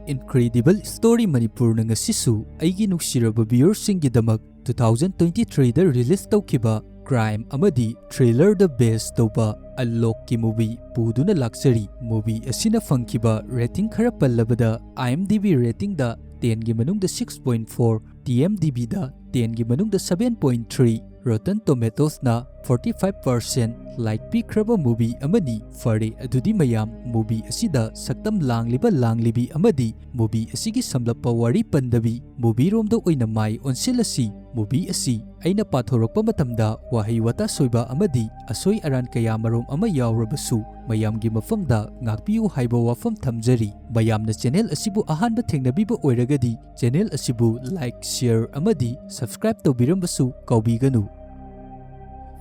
Incredible Story Manipur na ngasisu aigi nuksiraba viewersinggidamak 2023 da release tawkiba crime amadi thriller da base tawba unlock ki movie puduna laksari movie asina fangkiba rating khara pallabada IMDb rating da 10 gi manung da 6.4 TMDb da 10 gi manung da 7.3 Rotten Tomatoes na 45% like pikraba movie amani fare adudi mayam movie asida saktam langlibi amadi movie asigi samlappa wari pandabi movie romda oina mai onsilasi movie asi aina pathorokpa matamda wahi wata soiba amadi asoi aran kaya marom ama yawrabasu mayamgi mafamda ngakpiu haiba wafam thamjari mayamna channel asibu ahanba thengnabiba oiragadi channel asibu like share amadi subscribe tawbirambasu kaubiganu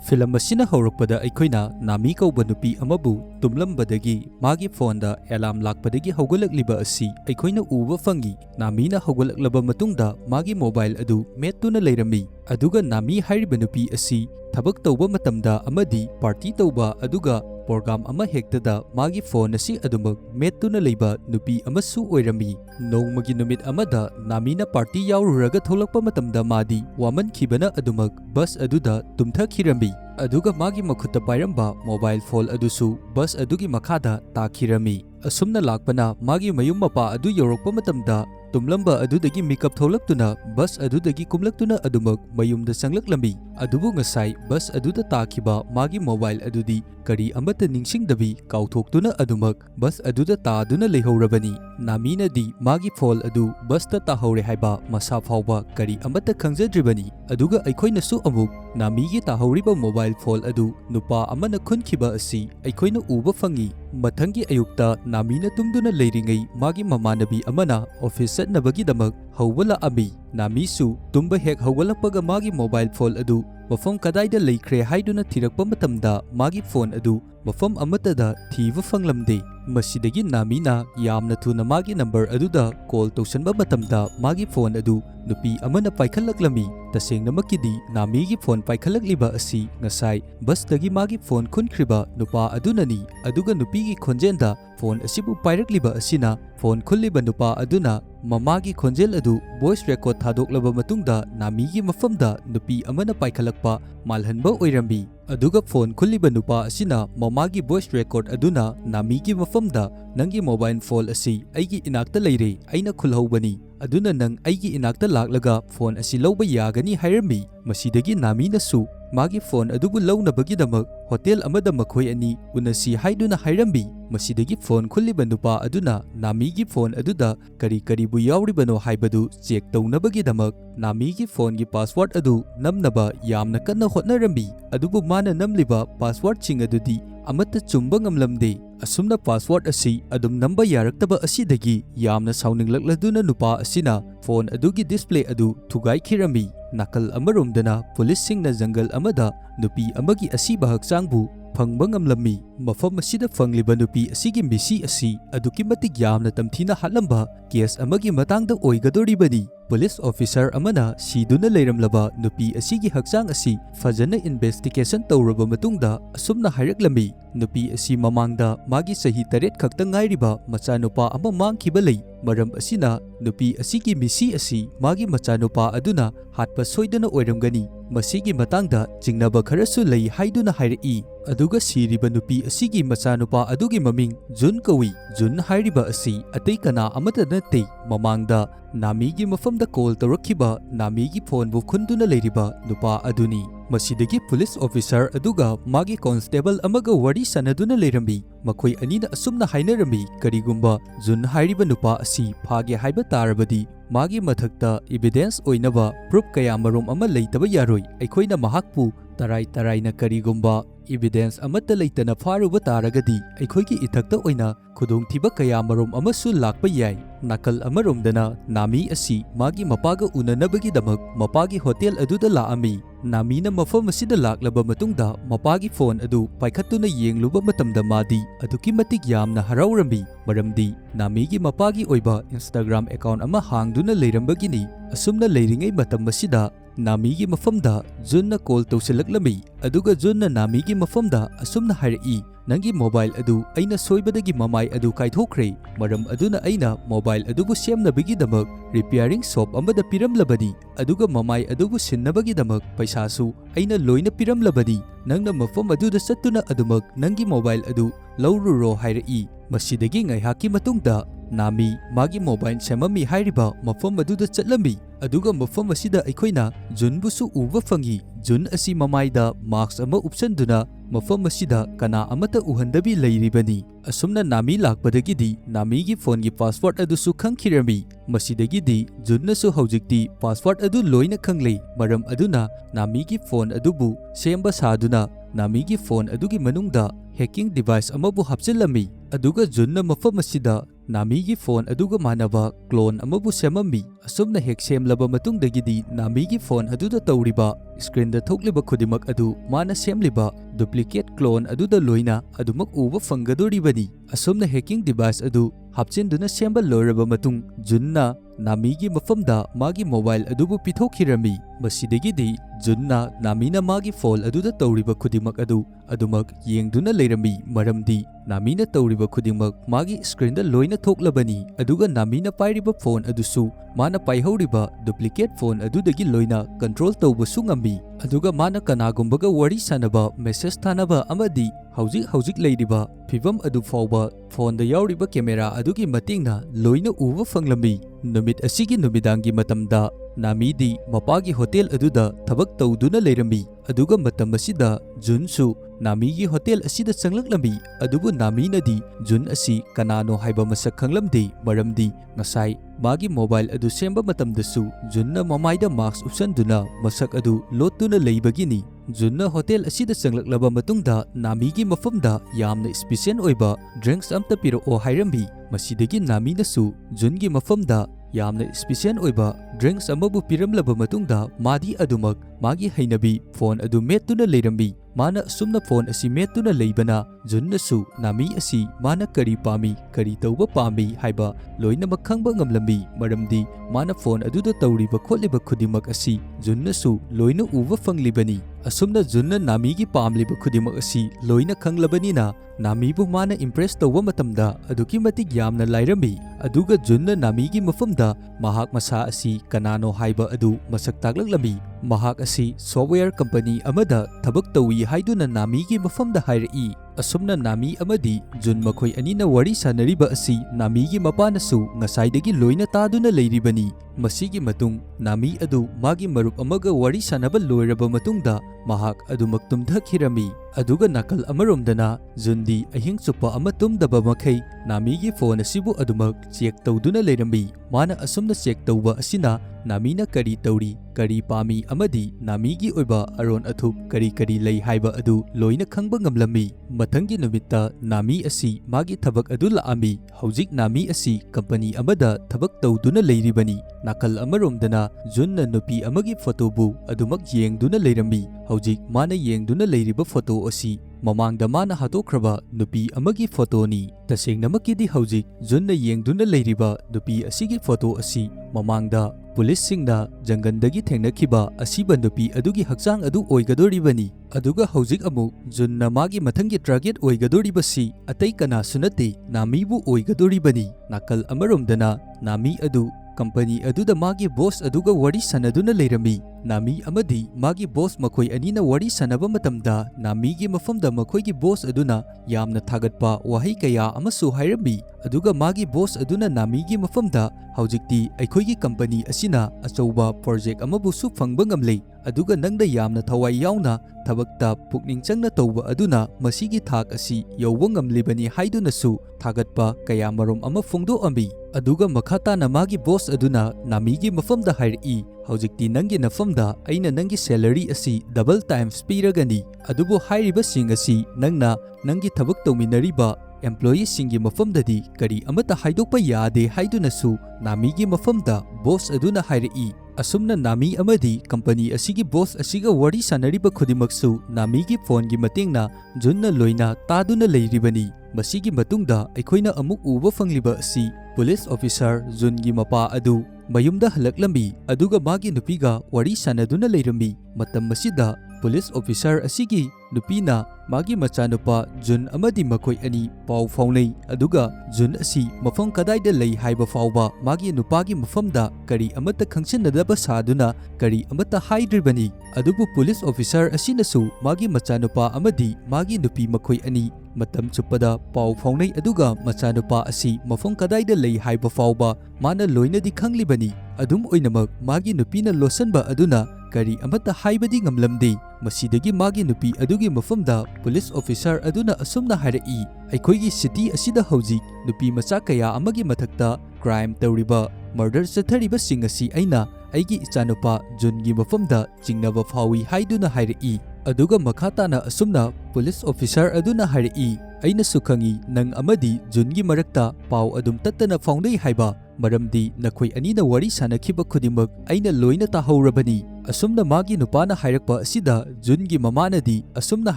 Film asina haurakpada aikoina nami kauba nupi amabu tumlambadagi magi fonda alarm lakpadagi haugalakliba asi aikoina uba fangi namina haugalaklaba matungda magi mobile adu mettuna leirami aduga nami hairiba nupi asi thabak tawba matamda amadi party tawba aduga program ama hektada magi phone asi adumak mettuna leiba nupi amasu oirami nongmagi numit amada namina party yaururaga tholakpa matamda madi waman khibana adumak bus aduda tumthakhirami aduga magi makhutta pairamba mobile phone adusu bus adugi makhada takhirami asumna lakpana magi mayum mapa adu yorokpa matamda tumlamba adudagi makeup tholakuna bus adudagi kumlaktuna adumak mayumda sanglaklambi adubu ngasai bus aduda takhiba magi mobile adudi kari amata ningsingdabi kauthokduna adumak bus aduda taaduna leihorabani namina di magi phone adu bus ta tahore haiba masa phawba kari amata khangjadribani aduga aikoina su amuk namigi tahoriba mobile phone adu nupa amana khunkhiba asi aikoina uba fangi mathangi ayukta namina tumduna leiringai magi mamanabi amana office satnabagidamak hawala abi namisu tumba hek hawalakpaga magi mobile phone adu mafam kadaida leikre haiduna thirakpa matamda magi phone adu mafam amatada thiba fanglamde masidagi namina yamna thuna magi number aduda call tawsanba matamda magi phone adu nupi amana paikhallaklami tasengnamakidi namigi phone paikhalakliba asi ngasai bus-dagi magi phone khunkhriba nupa adunani aduga nupigi khonjenda phone asibu pairakliba asina phone khulliba nupa aduna mamagi khonjel adu voice record thadoklaba matungda namigi mafamda nupi amana paikhalakpa malhanba oirambi aduga phone khulliba nupa asina mamagi voice record aduna namigi mafamda nangi mobile phone asi aigi inakta leire aina khulhobani aduna nang aigi inakta laklaga phone asi lawba yagani hairami masidagi namina su magi phone adubu lawnabagi-damak hotel amada makhoi ani unasi haiduna hairambi masidagi phone khulliba nupa aduna namigi phone aduda kari bu yauribano haibadu check tawnabagi-damak namigi phone gi password adu namnaba yamna kanna hotnarambi adubu mana namliba password ching adudi amata chumba ngamlamde asumna password asi adum namba yaraktaba asidagi yamna sauninglaklladuna nupa asina phone adugi display adu thugai khirami nakal amaromdana police singna jungle amada nupi amagi asiba hakchangbu phangba ngamlami mafam asida fangliba nupi asigi misi asi aduki matik yamna tamthina hatlamba case amagi matangda oigadoribani police officer amana siduna leiramlaba nupi asigi hakchang asi fajana investigation tawraba matungda asumna hairaklambi nupi asi mamangda magi sahi 8 khakta ngairiba machanupa ama mangkhiba lei maram asina nupi asigi misi asi magi machanupa aduna hatpa soidana oiramgani masigi matangda jingnaba kharasu lei haiduna hairei aduga siriba nupi asigi machanupa adugi maming Jun kawi Jun hairiba asi atei kana amata nate mamangda namigi mafamda call tawrakhiba namigi phone bu khunduna leiriba nupa aduni masidagi police officer aduga magi constable amaga wari sanaduna leirambi makhoi anina asumna hainarami karigumba Jun hairiba nupa asi phage haiba tarabadi magi mathakta evidence oinaba proof kaya marom ama leitaba yaroi aikoina mahakpu tarai na karigumba evidence amata leitana faruba taragadi aikoigi ithakta oina khudongthiba kaya marom amasu lakpa yai nakal amaromdana nami asi magi mapaga unanabagi-damak mapagi hotel aduda laami namina mafam asida laklaba matungda mapagi phone adu paikhattuna yengluba matamda madi aduki matik yamna haraurambi maramdi namigi mapagi oiba Instagram account ama hangduna leirambagini Asumna leiringai matam asida Nami gi mafamda Junna call tausilaklami aduga Junna Nami gi mafamda asumna harai nangi mobile adu aina soibadagi mamai adu kaithokre maram aduna aina mobile adubu semnabagi damak repairing shop amada piramlabadi aduga mamai adubu sinnabagi damak paisasu aina loina piramlabadi nangna mafam aduda sattuna adumak nangi mobile adu laururo hairai masidagi ngaihaki matungda Nami magi mobile semami hairiba mafam aduda chatlami aduga mafam asida aikoina Junbusu uba fangi Jun asi mamaida marks ama upsanduna mafam asida kana amata uhandabi leiribani asumna Nami lakpadagidi Nami gi phone gi password adusu khangkhirami masidagidi Junnasu haujikti password adu loina khanglei maram aduna Nami gi phone adubu semba saduna Nami gi phone adugi manungda hacking device amabu hapchilami aduga Junna mafam asida Nami gi phone aduga manaba clone amabu semami asumna hack semlaba matungdagidi Nami gi phone aduda tawriba screen da thokliba khudimak adu mana semliba duplicate clone aduda loina adumak uba fangadoribani asumna hacking device adu hapchinduna semba loraba matung Junna Nami gi mafamda magi mobile adubu pithokhirami masidagidi Junna Namina magi phone aduda tawriba khudimak adu adumak yengduna leirami maramdi Namina tawriba khudimak magi screen da loina thoklabani aduga Namina pairiba phone adusu mana paihoriba duplicate phone adudagi loina control tawbasu ngami aduga mana kanagumbaga wari sanaba message thanaba amadi hauzik leiriba phibam adu fawba phone da yauriba camera adugi matingna loina uba fanglami numit asigi numidangi matamda Namidi mapagi hotel aduda thabak tawduna leirami aduga matam asida Junsu Nami gi hotel asida changlaklambi adubu Nami nadi Jun asi kanano haiba masak khanglamde maramdi ngasai magi mobile adu semba matamdasu Junna mamaida mask upsanduna masak adu lotuna leibagini Junna hotel asida changlaklaba matungda Nami gi mafamda yamna special oiba drinks amta piro o hairambi masidagi Nami nasu Jun gi mafamda yamna special oiba drinks amabu piramlaba matungda madi adumak magi hainabi phone adu metuna leirambi mana sumna phone asi metuna leibana Junnasu Nami asi mana kari pami kari tauba pami haiba loina makhangba ngamlambi maramdi mana phone aduda tawriba kholiba khudimak asi Junnasu loina uba fanglibani asumna Junna Nami gi pamliba khudimak asi loina khanglabanina Nami bu mana impress tawba matamda aduki matik yamna lairami aduga Junna Nami gi mafamda mahak masa asi kanano haiba adu masak taklaklami mahak asi software company amada thabak tawi haiduna Nami gi mafamda hairai asumna Nami amadi Jun makhoi anina wari sanariba asi Nami gi mapanasu ngasaidagi loina taduna leiribani masigi matung Nami adu magi marup amaga wari sanaba loiraba matungda mahak adu maktumdhakhirami aduga nakal amaromdana Jundi ahing chupa ama tumdaba makhai Nami gi phone asibu adumak check tawduna leirambi mana asumna check tawba asina Namina kari tawri kari pami amadi Nami gi oiba aron athup kari lei haiba adu loina khangba ngamlami mathangi numitta Nami asi magi thabak adu laami haujik Nami asi company amada thabak tawduna leiribani nakal amaromdana Junna Nupi amagi photo bu adumak yengduna leirambi haujik mana yengduna leiriba photo asi mamangda mana hatokraba Nupi amagi photo ni tasengnamakidi haujik Junna yengduna leiriba Nupi asigi photo asi mamangda police singna jangandagi thengnakiba asiba Nupi adugi hakchang adu oigadoribani aduga haujik amuk Junna magi mathangi target oigadoribasi atai kana sunate Nami bu oigadoribani nakal amaromdana Nami adu company aduda magi boss aduga wari sanaduna leirami Nami amadi magi boss makhoi anina wari sanaba matamda Nami gi mafamda makhoi gi boss aduna yamna thagatpa wahai kaya amasu hairami aduga magi boss aduna Nami gi mafamda haujikti aikhoi gi company asina achouba project amabu su phangba ngamlei aduga nangda yamna thawai yauna thabakta pukning changna tawba aduna masigi thak asi yowba ngamlibani haiduna su thagatpa kaya marom ama phongdo ambi aduga makhata na magi boss aduna Nami gi mafamda hairi haujikti nangi nafamda aina nangi salary asi double times piragani adubu hairiba sing asi nangna nangi thabak tawminariba employee singi mafamdadi kari amata haidokpa yade haidunasu Nami gi mafamda boss aduna hairi asumna Nami amadi company asigi boss asiga wari sanariba khudimaksu Nami gi phone gi matingna Junna loina taduna leiribani masigi matungda aikoina amuk uba fangliba asi police officer Jun gi mapa adu mayumda halaklambi aduga magi nupiga wari sanaduna leirambi. Matam masida police officer asigi nupina magi machanupa Jun amadi makoi ani pau faunai aduga Jun asi mafam kadaida lei haiba fauba magi nupagi mafamda kari amata khangsinadaba saduna kari amata haidribani adubu police officer asinasu magi machanupa amadi magi nupi makoi ani matam chupada pau faunai aduga machanupa asi mafam kadaida lei haiba fauba mana loinadi khanglibani adum oinamak magi nupina losanba aduna kari amata haibadi ngamlamde masidagi magi nupi adugi mafamda police officer aduna asumna harai aikoigi city asida hauji nupi macha kaya amagi mathakta crime tawriba murder chathariba singasi aina aigi ichanupa Jungi mafamda chingnaba fawi haiduna harai aduga makhatana asumna police officer aduna harai aina sukhangi nang amadi Jungi marakta pau adum tattana faunai haiba maramdi nakhoi anina wari sanakhiba khudimak aina loina tahaurabani asumna magi nupana hairakpa asida Jungi mamanadi asumna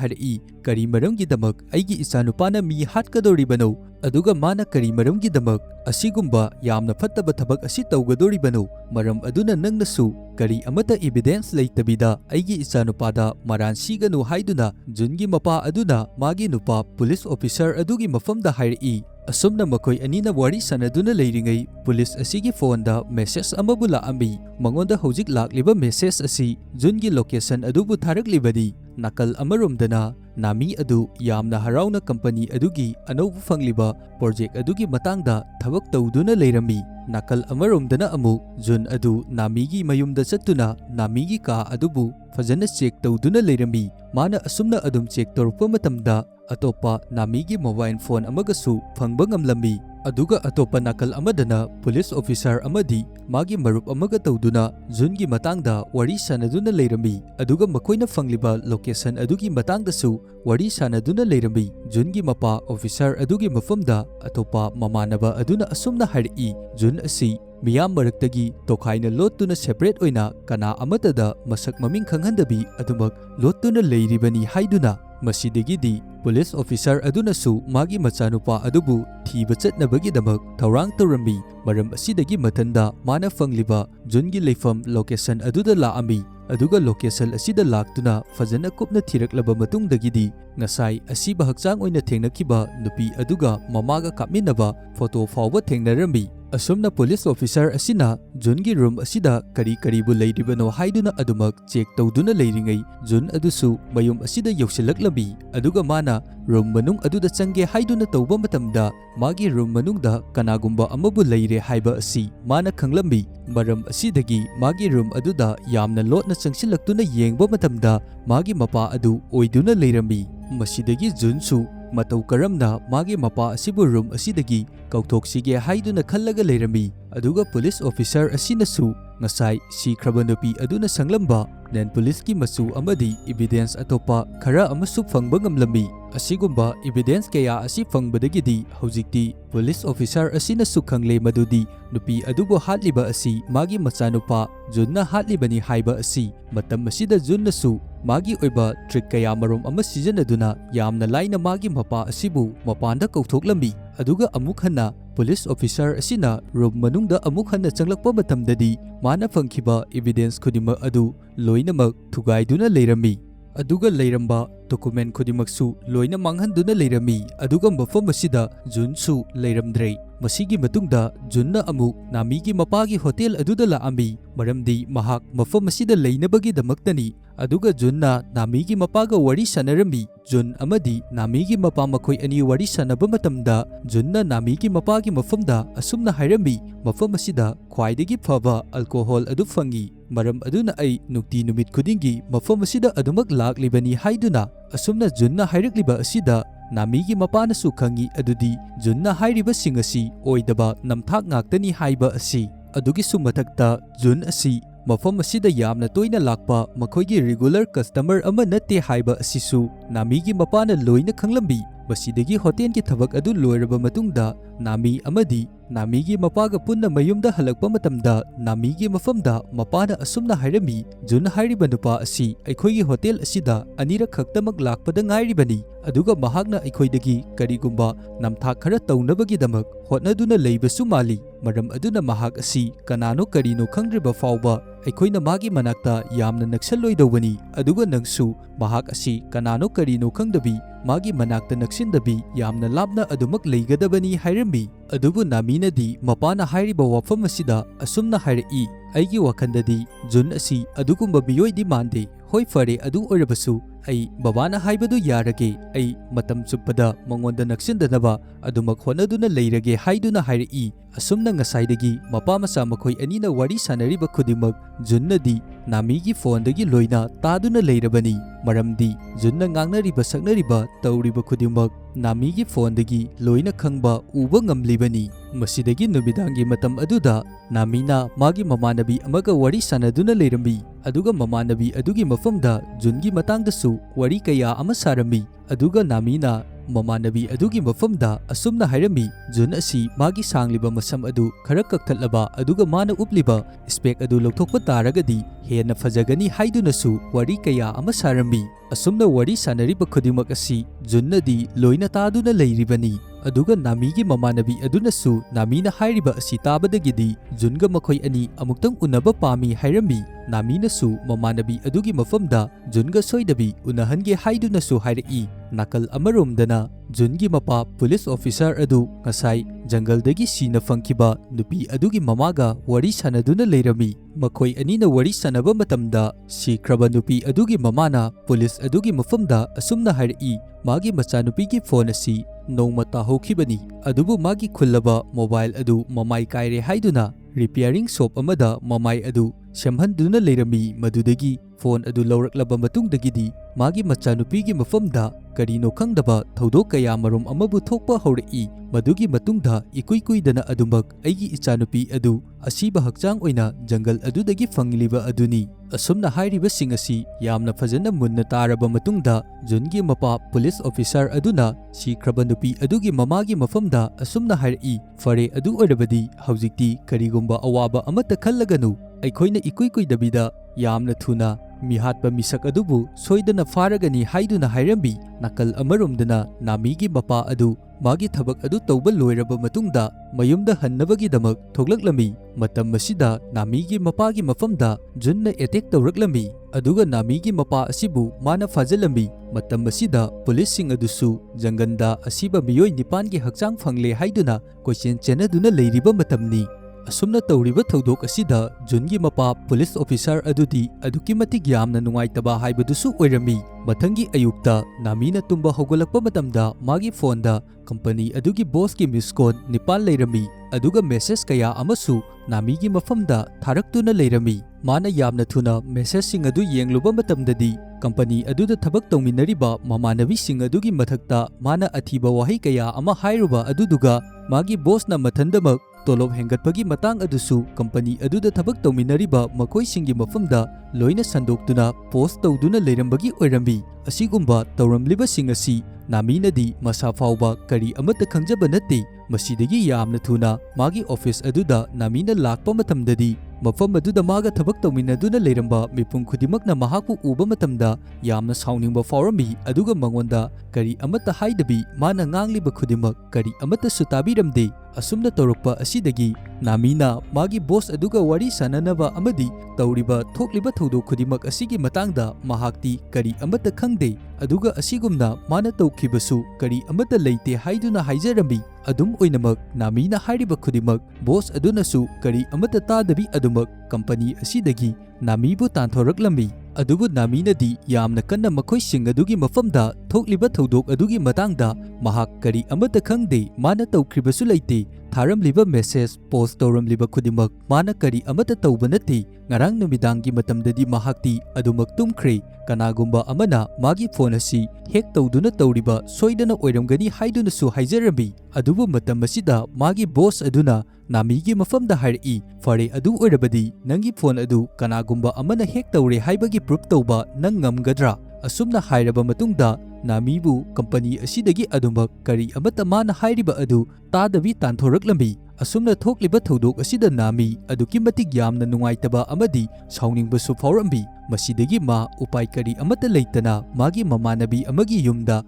harai kari maramgi damak aigi isanupana mi hatkadoribano aduga mana kari maramgi damak asigumba yamna fattaba thabak asi tawgadoribano maram aduna nangnasu kari amata evidence leitabida aigi isanupada maran siganu haiduna Jungi mapa aduna magi nupa police officer adugi mafamda harai asumna makoi anina wari sanaduna leiringai police asigi phone da message amabu laambi mangonda hojik lakliba message asi Jungi location adubu tharaklibadi nakal amaromdana nami adu yamna harauna company adugi anoubu fangliba project adugi matangda thabak tawduna leirami nakal amaromdana amu Jun adu namigi mayumda chattuna namigi ka adubu fajana check tawduna leirami mana asumna adum check torpa matamda atopa namigi mobile phone amagasu phangba ngamlambi aduga atopa nakal amadana police officer amadi magi marup amaga tawduna Jungi matangda wari sanaduna leirami aduga makoina fangliba location adugi matangdasu wari sanaduna leirami Jungi mapa officer adugi mafamda atopa mamanaba aduna asumna harai Jun asi miyam maraktagi tokhaina lottuna separate oina kana amatada masak maming khanghandabi adumak lottuna leiribani haiduna masidagidi police officer adunasu magi machanupa adubu thiba chatnabagidamak thaurang tawrambi maram asidagi mathanda mana fangliba Jungi leifam location aduda laami aduga location asida laktuna fajana kupna thiraklaba matungdagidi ngasai asiba hakchang oina thengnakiba nupi aduga mamaga kapminaba photo fawba thengnarambi asumna police officer asina Jungi room asida kari karibu leiribano haiduna adumak check tawduna leiringai Jun adusu mayum asida yausilaklabi aduga mana room manung aduda changge haiduna tawba matamda magi room manungda kanagumba amabu leire haiba asi mana khanglambi maram asidagi magi room aduda yamna lotna changsilaktuna yengba matamda magi mapa adu oiduna leirambi masidagi Junsu matau karamna magi mapa asibu room asidagi kautoksige haiduna khallaga leirami aduga police officer asinasu ngasai sikraba nupi aduna sanglamba nen police ki masu amadi evidence atopa khara amasu phangba ngamlami asigumba evidence kaya asi fangbadagidi hojikti police officer asinasu khangle madudi nupi adubu hatliba asi magi machanupa Junna hatlibani haiba asi matam asida Junnasu magi oiba trick kaya marom ama sijanaduna yamna laina magi mapa asibu mapanda kauthoklambi aduga amuk hanna police officer asina room manungda amuk hanna changlakpa matamdadi mana phangkhiba evidence khudima adu loinamak thugaiduna leirami aduga leiramba document khudimaksu loina manghanduna leirami aduga mafam asida Junsu leiramdrei masigi matungda Junna amuk namigi mapagi hotel aduda laami maramdi mahak mafam asida leinabagi damaktani aduga Junna namigi mapaga wari sanarami Jun amadi namigi mapa makhoi ani wari sanaba matamda Junna namigi mapagi mafamda asumna hairami mafam asida khwaidagi phaba alcohol adu fangi maram aduna ai nukti numit khudingi mafam asida adumak laklibani haiduna asumna Junna hairakliba asida namigi mapana su khangi adudi Junna hairiba singasi oidaba namthak ngaktani haiba asi adugi su mathakta Jun asi mafam asida yamna toina lakpa makhoigi regular customer ama natte haiba asisu namigi mapana loina khanglambi masidagi hotel ki thabak adu loiraba matungda nami amadi Namigi mapaga punna mayumda halakpa matamda Namigi mafamda mapana asumna hairami Jun hairiba nupa asi aikhoigi hotel asida anira khaktamak lakpada ngairibani aduga mahakna aikhoidagi karigumba namthak khara taunabagi-damak hotnaduna leibasu mali maram aduna mahak asi kanano karino khangdriba fawba aikhoina magi manakta yamna naksalloidawani aduga nangsu mahak asi kanano karino khangdabi magi manakta naksindabi yamna labna adumak leigadabani hairami adubu naminadi mapana hairiba wafam asida asumna hairai aigi wakhandadi Jun asi adugumba miyoidi mande hoi fare adu oirabasu ai babana haibadu yarage ai matam chuppada mangonda naksindanaba adumak honaduna leirage haiduna hairai asumna ngasaidagi mapa masa makhoi anina wari sanariba khudimak Junnadi Namigi phone-dagi loina taduna leirabani maramdi Junna ngangnariba saknariba tauriba khudimak Namigi phone-dagi loina khangba uba ngamlibani masidagi numidangi matam aduda Namina magi mamanabi amaga wari sanaduna leirambi aduga mamanabi adugi mafamda Jungi matangdasu wari kaya ama sarami aduga Namina mamanabi adugi mafamda asumna hairami Jun asi magi sangliba masam adu khara kakthatlaba aduga mana upliba spek adu lokthokpa taragadi hena fajagani haidunasu wari kaya ama sarami asumna wari sanariba khudimak asi Junnadi loina taduna leiribani aduga Namigi mamanabi adunasu Namina hairiba asi tabadagidi Junga makhoi ani amuktang unaba pami hairami Naminasu mamanabi adugi mafamda Junga soidabi unahange haidunasu hairai nakal amaromdana Jungi mapa police officer adu ngasai jangaldagi sina fangkiba nupi adugi mamaga wari sanaduna leirami makhoi anina wari sanaba matamda sikraba nupi adugi mamana police adugi mafamda asumna hairai magi machanupigi phone asi nongma tahokhibani adubu magi khullaba mobile adu mamai kaire haiduna repairing shop amada mamai adu semhanduna leirami madudagi phone adu lawraklaba matungdagidi magi machanupigi mafamda karino khangdaba thodok kaya marom amabu thokpa haurai madugi matungda ikuikuidana adumak aigi ichanupi adu asiba hakchang oina jangal adudagi fangliba aduni asumna hairiba singasi yamna fajana munna taraba matungda Jungi mapa police officer aduna sikraba nupi adugi mamagi mafamda asumna hairai fare adu oirabadi haujikti karigumba awaba amata khallaganu aikhoina ikuikuidabida yamna thuna mihatpa misak adubu soidana faragani haiduna hairambi nakal amaromdana Namigi mapa adu magi thabak adu tauba loiraba matungda mayumda hannabagi damak thoklaklami matam masida Namigi mapagi mafamda Junna attack tawraklami aduga Namigi mapa asibu mana fajalami matam masida police sing adusu janganda asiba miyoi nipangi hakchang fangle haiduna question chenaduna leiriba matamni asumna tawriba thodok asida Jungi mapa police officer adudi aduki matik yamna nungaitaba haibadusu oirami mathangi ayukta Namina tumba hogolakpa matamda magi phone da company adugi boss ki miss call nipal leirami aduga message kaya amasu Namigi mafamda tharaktuna leirami mana yamna thuna message sing adu yengluba matamdadi company aduda thabak tawminariba mamanabi sing adugi mathakta mana athiba wahai kaya ama hairuba aduduga magi boss na mathandamak tolob hengatpagi matang adusu company aduda thabak tawminariba makoi singi mafamda loina sandoktuna post tawduna leirambagi oirambi asigumba tawramliba sing asi Naminadi masa fawba kari amata khangjaba natte masidagi yamna thuna magi office aduda Namina lakpa matamdadi mafam aduda maga thabak tawminaduna leiramba mipum khudimakna mahakpu uba matamda yamna sauningba fawrami aduga mangonda kari amata haidabi mana ngangliba khudimak kari amata sutabiramde asumna tawrakpa asidagi Namina magi boss aduga wari sananaba amadi tawriba thokliba thodok khudimak asigi matangda mahakti kari amata khangde aduga asigumna mana tawkhibasu kari amata leite haiduna haijarambi adum oinamak Namina hairiba khudimak boss adunasu kari amata tadabi adumak company asidagi Namibu tanthoraklami adubu Naminadi yamna kanna makhoi sing adugi mafamda thokliba thodok adugi matangda mahak kari amata khangde mana tawkhribasu leite tharamliba message post tawramliba khudimak mana kari amata tawba natte ngarang numidangi matamdadi mahakti adumak tumkhre kanagumba amana magi phone asi hek tawduna tawriba soidana oiramgani haidunasu haijarami adubu matam masida magi boss aduna Namigi mafamda hairai fare adu oirabadi nangi phone adu kanagumba amana hek tawre haibagi proof tawba nang ngamgadra asumna hairaba matungda Namibu company asidagi adumak kari amata mana hairiba adu tadabi tanthoraglambi asumna thokliba thodok asida Nami aduki matik yamna nungaitaba amadi sauningbasu faurambi masidagi ma upai kari amata leitana magi mamanabi amagi yumda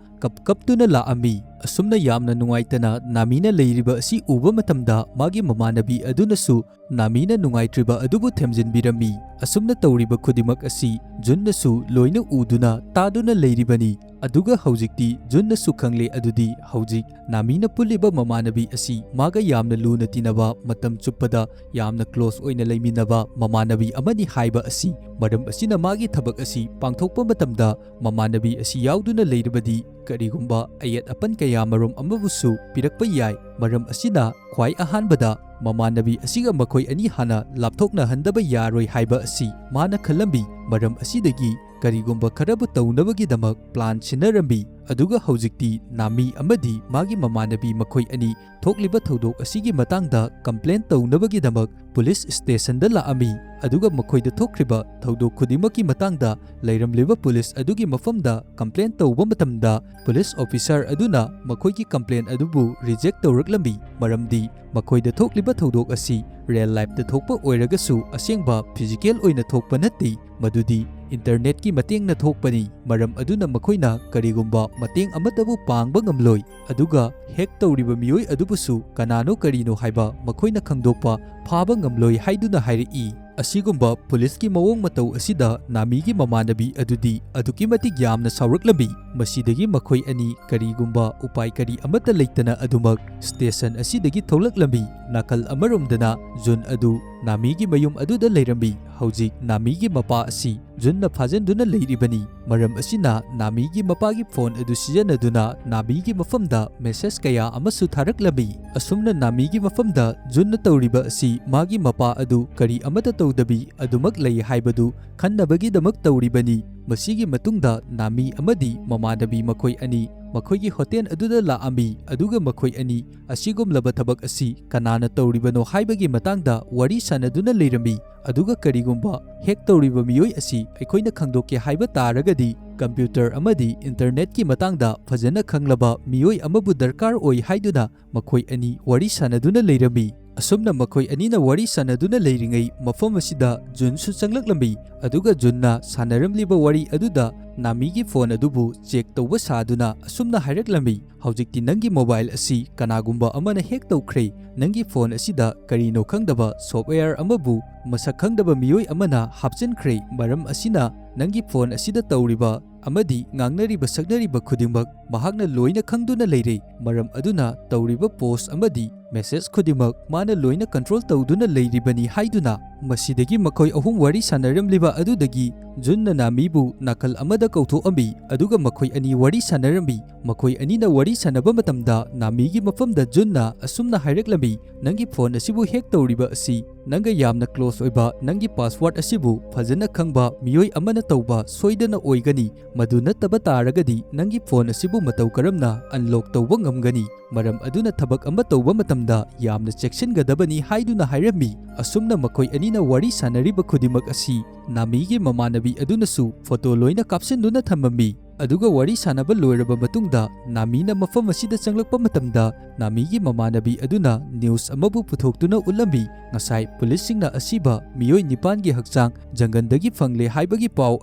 kaptuna laami asumna yamna nungaitana Namina leiriba asi uba matamda magi mamanabi adunasu Namina nungaitriba adubu themjinbirami asumna tawriba khudimak asi junnasu loina uduna taduna leiribani aduga haujikti junnasu khangle adudi haujik Namina puliba mamanabi asi maga yamna luna tinaba matam chuppada yamna close oina leiminaba mamanabi amani haiba asi maram asina magi thabak asi pangthokpa matamda mamanabi asi yauduna leiribadi karigumba ayat apan kaya marom amabusu pirakpa yai maram asina khwai ahanbada mamanabi asiga makhoi ani hana lapthokna handaba yaroi haiba asi mana khalambi maram asidagi karigumba kharabu taunabagi damak plan sinarambi aduga haujikti Nami amadi magi mamanabi makhoi ani thokliba thodok asigi matangda complain taunabagi damak police station da laami aduga makhoida thokriba thodok khudimaki matangda leiramliba police adugi mafamda complain tauba matamda police officer aduna makhoigi complain adubu reject tawraklambi maramdi makhoida thokliba thodok asi real life da thokpa oiragasu asengba physical oina thokpa natti madudi internet ki mateng na thokpani maram aduna makhoina karigumba mateng amatabu pangba ngamloi aduga hack tawriba miyoi adubusu kanano karino haiba makhoina khangdokpa phaba ngamloi haiduna hairi asigumba police ki mawong matau asida Namigi mamanabi adudi aduki matik yamna sauraklambi masidagi makhoi ani karigumba upai kari amata leitana adumak station asidagi tholaklambi nakal amaromdana jun adu Namigi mayum aduda leirambi haujik Namigi mapa asi junna phajanduna leiribani maram asina Namigi mapagi phone adu sijanaduna Namigi mafamda message kaya amasu tharaklambi asumna Namigi mafamda junna tawriba asi magi mapa adu kari amata tawdabi adumak lei haibadu khannabagi damak tawribani masigi matungda Nami amadi mamanabi makhoi ani makhoigi hotel aduda laami aduga makhoi ani asigumlaba thabak asi kanana tawribano haibagi matangda wari sanaduna leirami aduga karigumba hack tawriba miyoi asi aikhoina khangdoke haiba taragadi computer amadi internet ki matangda fajana khanglaba miyoi amabu darkar oi haiduna makhoi ani wari sanaduna leirami asumna makhoi anina wari sanaduna leiringai mafam asida junsu changlaklambi aduga junna sanaramliba wari aduda Namigi phone adubu check tawba saduna asumna hairaklambi haujikti nangi mobile asi kanagumba amana hack tawkhre nangi phone asida karino khangdaba software amabu masak khangdaba miyoi amana hapchenkhre maram asina nangi phone asida tawriba amadi ngangnariba saknariba khudimak mahakna loina khangduna leire maram aduna tawriba post amadi message khudimak mana loina control tawduna leiribani haiduna masidagi makhoi ahum wari sanaramliba adudagi junna Namibu nakal amada kauthoambi aduga makhoi ani wari sanarambi makhoi anina wari sanaba matamda Namigi mafamda junna asumna hairaklambi nangi phone asibu hack tawriba asi nanga yamna close oiba nangi password asibu fajana khangba miyoi amana tawba soidana oigani madu nattaba taragadi nangi phone asibu matau karamna unlock tawba ngamgani maram aduna thabak ama tawba matamda yamna checkshingadabani haiduna hairami asumna makhoi anina wari sanariba khudimak asi Namigi mamanabi adunasu photo loina kapsinduna thamami aduga wari sanaba loiraba matungda Namina mafam asida changlakpa matamda Namigi mamanabi aduna news amabu puthoktuna ulambi ngasai pulisingna asiba miyoi nipangi hakchang jangandagi fangle haibagi paw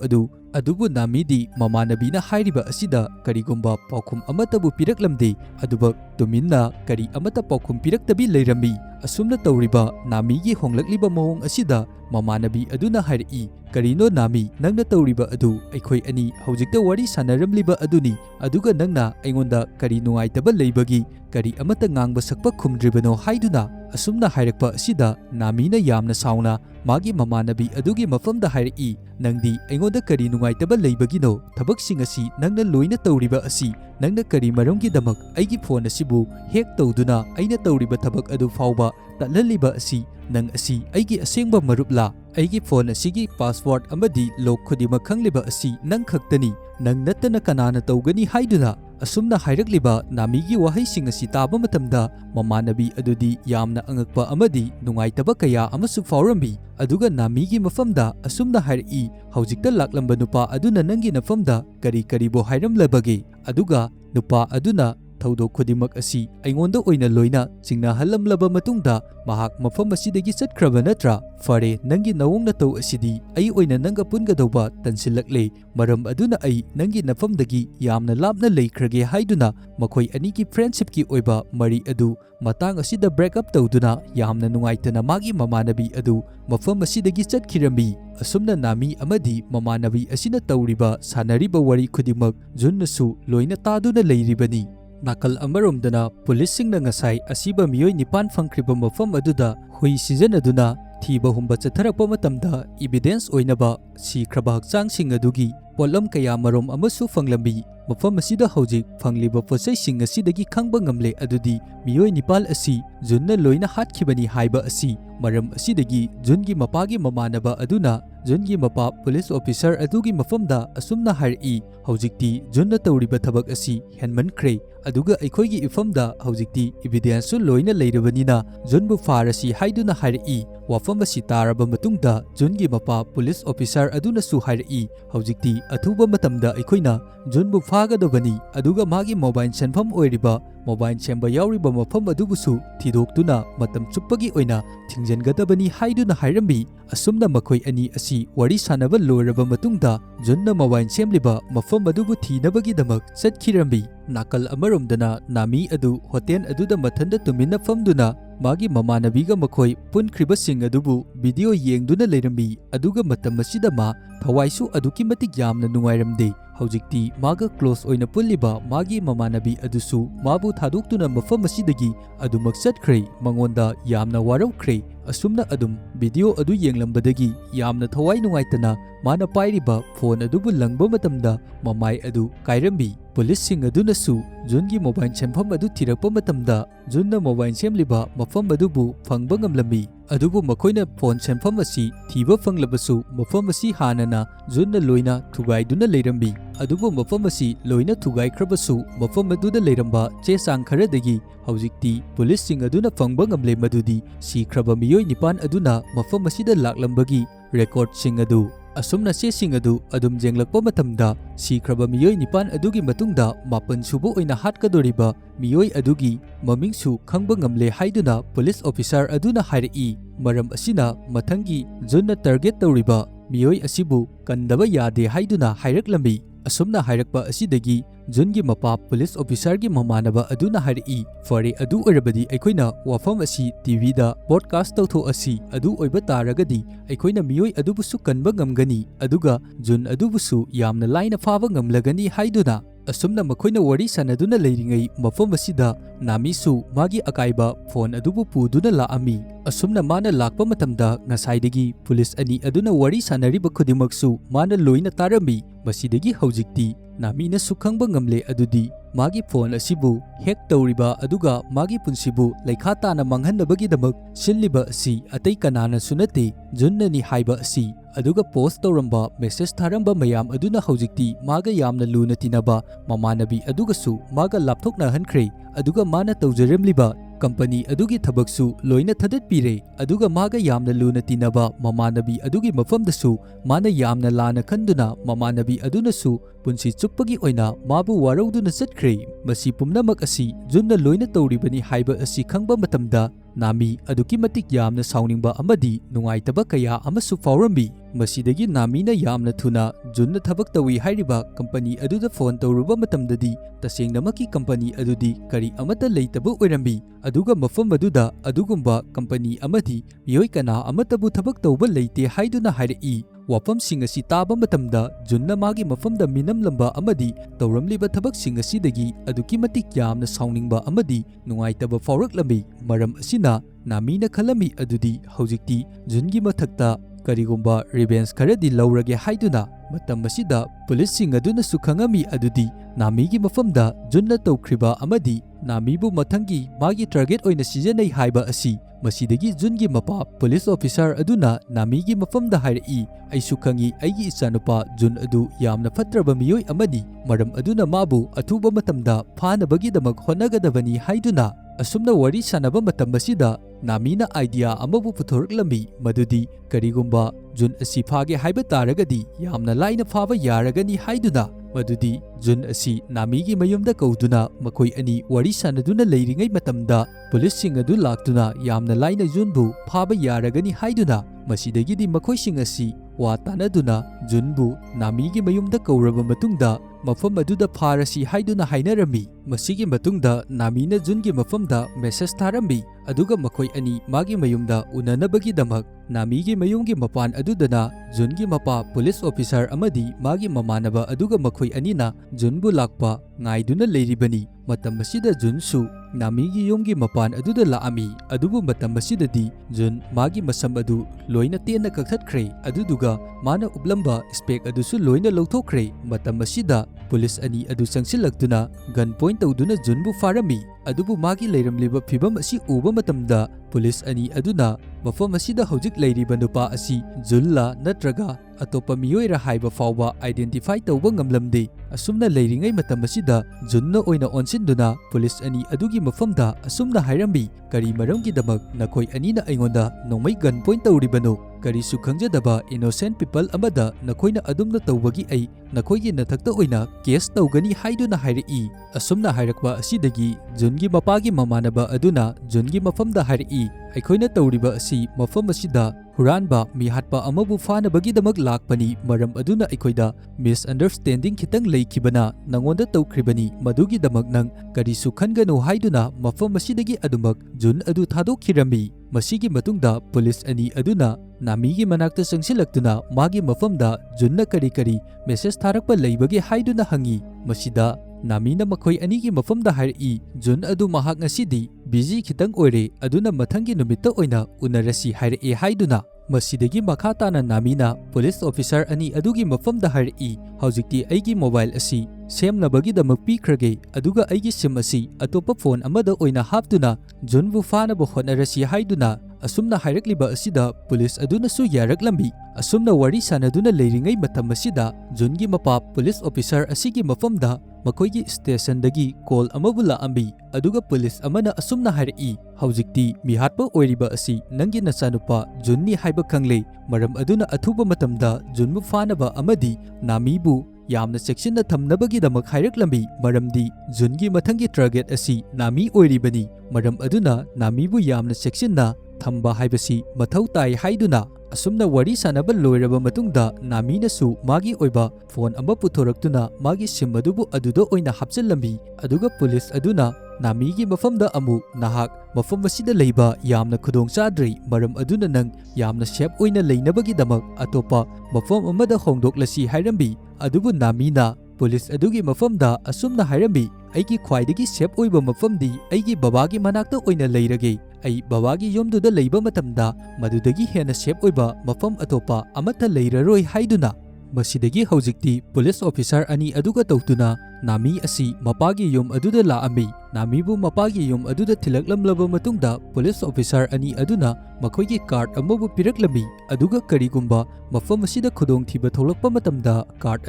adubu Namidi mamanabina hairiba asida karigumba paukhum amatabu piraklamde aduba tuminna kari amata paukhum piraktabi leirami asumna tawriba Namigi honglakliba mawong asida mamanabi aduna hairi karino Nami nangna tawriba adu aikhoi ani haujikta wari sanaramliba aduni aduga nangna aingonda kari nungaitaba leibagi kari amata ngangba sakpa khumdribano haiduna asumna hairakpa asida Namina yamna sauna magi mamanabi adugi mafamda hairi nangdi aingonda kari nungaitaba leibagino thabaksing asi nangna loina tawriba asi nangna kari maramgi damak aigi phone asibu hack tawduna aina tawriba thabak adu fawba tatlaliba asi nang asi aigi asengba marupla aigi phone asigi password amadi lock khudima khangliba asi nang khaktani nang nattana kanana tawgani haiduna asumna hairakliba namigi wahayising asi taba matamda mamanabi adudi yamna angakpa amadi nungaitaba kaya amasu faurambi aduga namigi mafamda asumna hairaki haujikta laklamba nupa aduna nangi nafamda kari karibo hairamlabage aduga nupa aduna thaudo khudimak asi aingonda oina loina chingna halamlaba matungda mahak mafam asidagi chatkraba natra fare nangi nawong na taw asidi ai oina nanga pungadawba tansilakle maram aduna ai nangi nafamdagi yamna lapna leikrage haiduna makhoi aniki friendship ki oiba mari adu matang asida break up tawduna yamna nungaitana magi mamanabi adu mafam asidagi chatkhirambi asumna nami amadi mamanabi asina tawriba sanariba wari khudimak junnasu loina taduna leiribani nakal amaromdana pulisingna ngasai asiba miyoi nipan fangkriba mafam aduda hui sijanaduna thiba humba chatharakpa matamda evidence oinaba sikraba hakchangsing adugi polam kaya marom amasu fanglambi mafam asida hojik fangliba posaising asidagi khangba ngamle adudi miyoi nipal asi junna loina hatkhibani haiba asi maram asidagi jungi mapagi mamanaba aduna jungi mapa police officer adugi mafamda asumna hairi hojikti junna tawriba thabak asi henmankhre aduga aikhoigi ifamda hojikti evidence loina leirabanina junbu farasi haiduna hairi wafam asi taraba matungda jungi mapa police officer aduna su hairi hojikti athuba matamda aikhoina junbu fagadabani aduga magi mobile senfam oiriba mobile semba yauriba mafam adubusu thidoktuna matam chuppagi oina thingjangadabani haiduna hairambi asumna makhoi ani asi wari sanaba loiraba matungda junna mobile semliba mafam adubu thinabagi damak chatkirambi nakal amaromdana nami adu hotel aduda mathanda tumina famduna magi mamanabiga makhoi punkribasing adubu video yengduna leirambi aduga matam asida ma thawaisu aduki matik yamna nungairamde hojikti maga close oina pulliba magi mamanabi adusu mabu thadoktuna mafam asidagi adumak chatkhre mangonda yamna waraukhre asumna adum video adu yenglambadagi yamna thawai nungaitana mana pairiba phone adubu langba matamda mamai adu kairambi pulising adunasu jungi mobile sempham adu thirakpa matamda junna mobile semliba mafam adubu phangba ngamlambi adubu makhoina phone sempham asi thiba phanglabasu mafam asi hanana junna loina thugaiduna leirambi adubu mafam asi loina thugaikhrabasu mafam aduda leiramba chesang kharadagi hojikti pulising aduna phangba ngamle madudi sikhraba miyoi nipan aduna mafam asida laklambagi record sing adu asumna sing adu adum jenglakpa matamda sikhraba miyoi nipan adugi matungda mapan subu oina hatkadoriba miyoi adugi mamingsu khangba ngamle haiduna police officer aduna hairi maram asina mathangi junna target tawriba miyoi asibu kandaba yade haiduna hairaklambi asumna hairakpa asidagi jungi mapa police officer gi mamanaba aduna hairi fare adu orabadi aikoina wafam asi tv da broadcast tawtho asi adu oiba taragadi aikoina miyoi adubusu kanba ngamgani aduga jun adubusu yamna laina faba ngamlagani haiduna asumna makhoina wari sanaduna leiringai mafam asida namisu magi akaiba phone adubu puduna laami asumna mana lakpa matamda ngasaidagi police ani aduna wari sanariba khudimaksu mana loina tarami masidagi hojikti namina sukhangba ngamle adudi magi phone asibu hack tawriba aduga magi punsibu laikha tana manghanabagi damak sinliba asi atai kanana sunate junnani haiba asi aduga post tawramba message tharamba mayam aduna hojikti maga yamna luna tinaba mamanabi aduga su maga lapthokna hankhre aduga mana tawjaremliba company adugi thabaksu loina thadat pire aduga maga yamna luna tinaba mamanabi adugi mafamdasu mana yamna lana khanduna mamanabi adunasu punsi chuppagi oina mabu warauduna chatkhre masi pumnamak asi junna loina tawribani haiba asi khangba matamda nami aduki matik yamna sauningba amadi nungaitaba kaya amasu faurambi masidagi namina yamna thuna junna thabak tawi hairiba company aduda phone tawruba matamdadi tasengnamaki company adudi kari amata leitaba oirambi aduga mafam aduda adugumba company amadi miyoi kana amatabu thabak tawba leite haiduna hairi wafamsing asi taba matamda junna magi mafamda minamlamba amadi tawramliba thabakсing asidagi aduki matik yamna sauningba amadi nungaitaba fauraklambi maram asina namina khalami adudi hojikti jungi mathakta karigumba revenge kharadi laurage haiduna matam asida pulising aduna sukhangami adudi namigi mafamda junna tawkhriba amadi namibu mathangi magi target oina sijanai haiba asi Masidagi Jungi mapa police officer aduna namigi mafamda hairei aisu khangi aigi ichanupa Jun adu yamna fatraba miyoi amani maram aduna mabu athuba matamda phanabagi-damak honagadabani haiduna asumna wari sanaba matam masida namina idea amabu puthorklami madudi karigumba Jun asi phage haiba taragadi yamna laina phaba yaragani haiduna madudi Jun asi namigi mayumda kauduna makoi ani wari sanaduna leiringai matamda police sing adu laktuna yamna laina Junbu phaba yaragani haiduna masidagidi makoi sing asi wa tanaduna Junbu namigi mayumda kauraba matungda mafam aduda pharasi haiduna hainarami masigi matungda namina Jungi mafamda message tharami aduga makoi ani magi mayumda unanabagi-damak namigi mayumgi mapan adudana Jungi mapa police officer amadi magi mamanaba aduga makoi anina Junbu lakpa ngaiduna leiribani matam masida Junsu namigi yumgi mapan aduda laami adubu matam masidadi Jun magi masam adu loina tena kakhatkre aduduga mana ublamba spec adusu loina lawthokre matam masida police ani adu sangsilaktuna gun point tawduna Junbu farami adubu magi leiramliba phibam asi uba matamda police ani aduna mafam asida hojik leiriba nupa asi Junla natraga atopa miyoira haiba fawba identify tawba ngamlamde asumna leiringai matam asida Junna oina onsinduna police ani adugi mafamda asumna hairambi kari maramgi damak nakoi anina aingonda nongmai gun point tawribano kari su khangjadaba innocent people amada nakoina adumna tawbagi ai nakoigi nathakta oina case tawgani haiduna hairei asumna hairakba asidagi Jungi mapagi mamanaba aduna Jungi mafamda hairei aikoina tawriba asi mafam asida huranba mihatpa amabu fanabagi-damak lakpani maram aduna aikoida misunderstanding khitang leikibana nangonda tawkribani madugi-damak nang karisu khangano haiduna mafam asidagi adumak Jun adu thadokkhirami masigi matungda police ani aduna namigi manakta sangsilaktuna magi mafamda Junna kari message tharakpa leibagi haiduna hangi masida namina makoi anigi mafamda hairei Jun adu mahak ngasidi busy khitang oire aduna mathangi numitta oina unarasi hairei haiduna masidagi makha tana namina police officer ani adugi mafamda hairei haujikti aigi mobile asi semnabagi-damak pikrage aduga aigi sim asi atopa phone amada oina haptuna Junbu fanaba honarasi haiduna asumna hairakliba asida police aduna su yaraklambi asumna wari sanaduna leiringai matam asida Jungi mapa police officer asigi mafamda makoigi station dagi call amabula ambi aduga police amana asumna hairei haujikti mihatpa oiriba asi nangi nachanupa Junni haiba khangle maram aduna athuba matamda Junbu fanaba amadi namibu yamna section thamnabagi-damak hairaklambi maramdi Jungi mathangi target asi nami oiribani maram aduna namibu yamna section na thamba haibasi mathau tai haiduna asumna wari sanaba loiraba matungda naminasu magi oiba phone amba puthoraktuna magi sim adubu aduda oina hapchallambi aduga police aduna namigi mafamda amu nahak mafam asida leiba yamna khudong chadrei maram aduna nang yamna safe oina leinabagi-damak atopa mafam amada hongdoklasi hairambi adubu namina police adugi mafamda asumna hairambi aigi khwaidagi safe oiba mafamdi aigi babagi manakta oina leirage ai babagi yomduda leiba matamda madudagi hena safe oiba mafam atopa amata leiraroi haiduna masidagi haujikti police officer ani aduga tawtuna nami asi mapagi yom aduda laami namibu mapagi yom aduda thilaklamlaba matungda police officer ani aduna makoigi card amabu piraklami aduga karigumba mafam asida khudong thiba tholakpa matamda card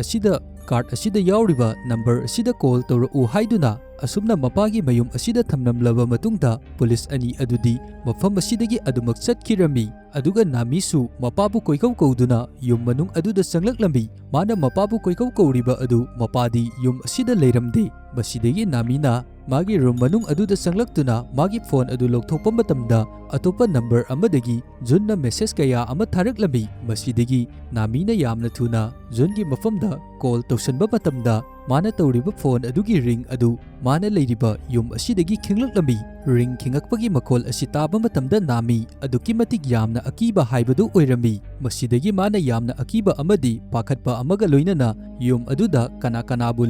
asida yauriba number asida call tawrau haiduna asumna mapagi mayum asida thamnamlaba matungda police ani adudi mafam asidagi adumak chatkirami aduga namisu mapabu koikau kauduna yum manung aduda sanglaklambi mana mapabu koikau kauriba adu mapadi yum asida leiramde masidagi namina magi room manung aduda sanglaktuna magi phone adu lokthokpa matamda atopa number amadagi Junna message kaya ama tharaklambi masidagi namina yamna thuna Jungi mafamda call tawsanba matamda mana tawriba phone adugi ring adu mana leiriba yum asidagi khinglaklambi ring khingakpagi makol asi taba matamda nami aduki matik yamna akiba haibadu oirami masidagi mana yamna akiba amadi pakhatpa amaga loinana yum aduda kana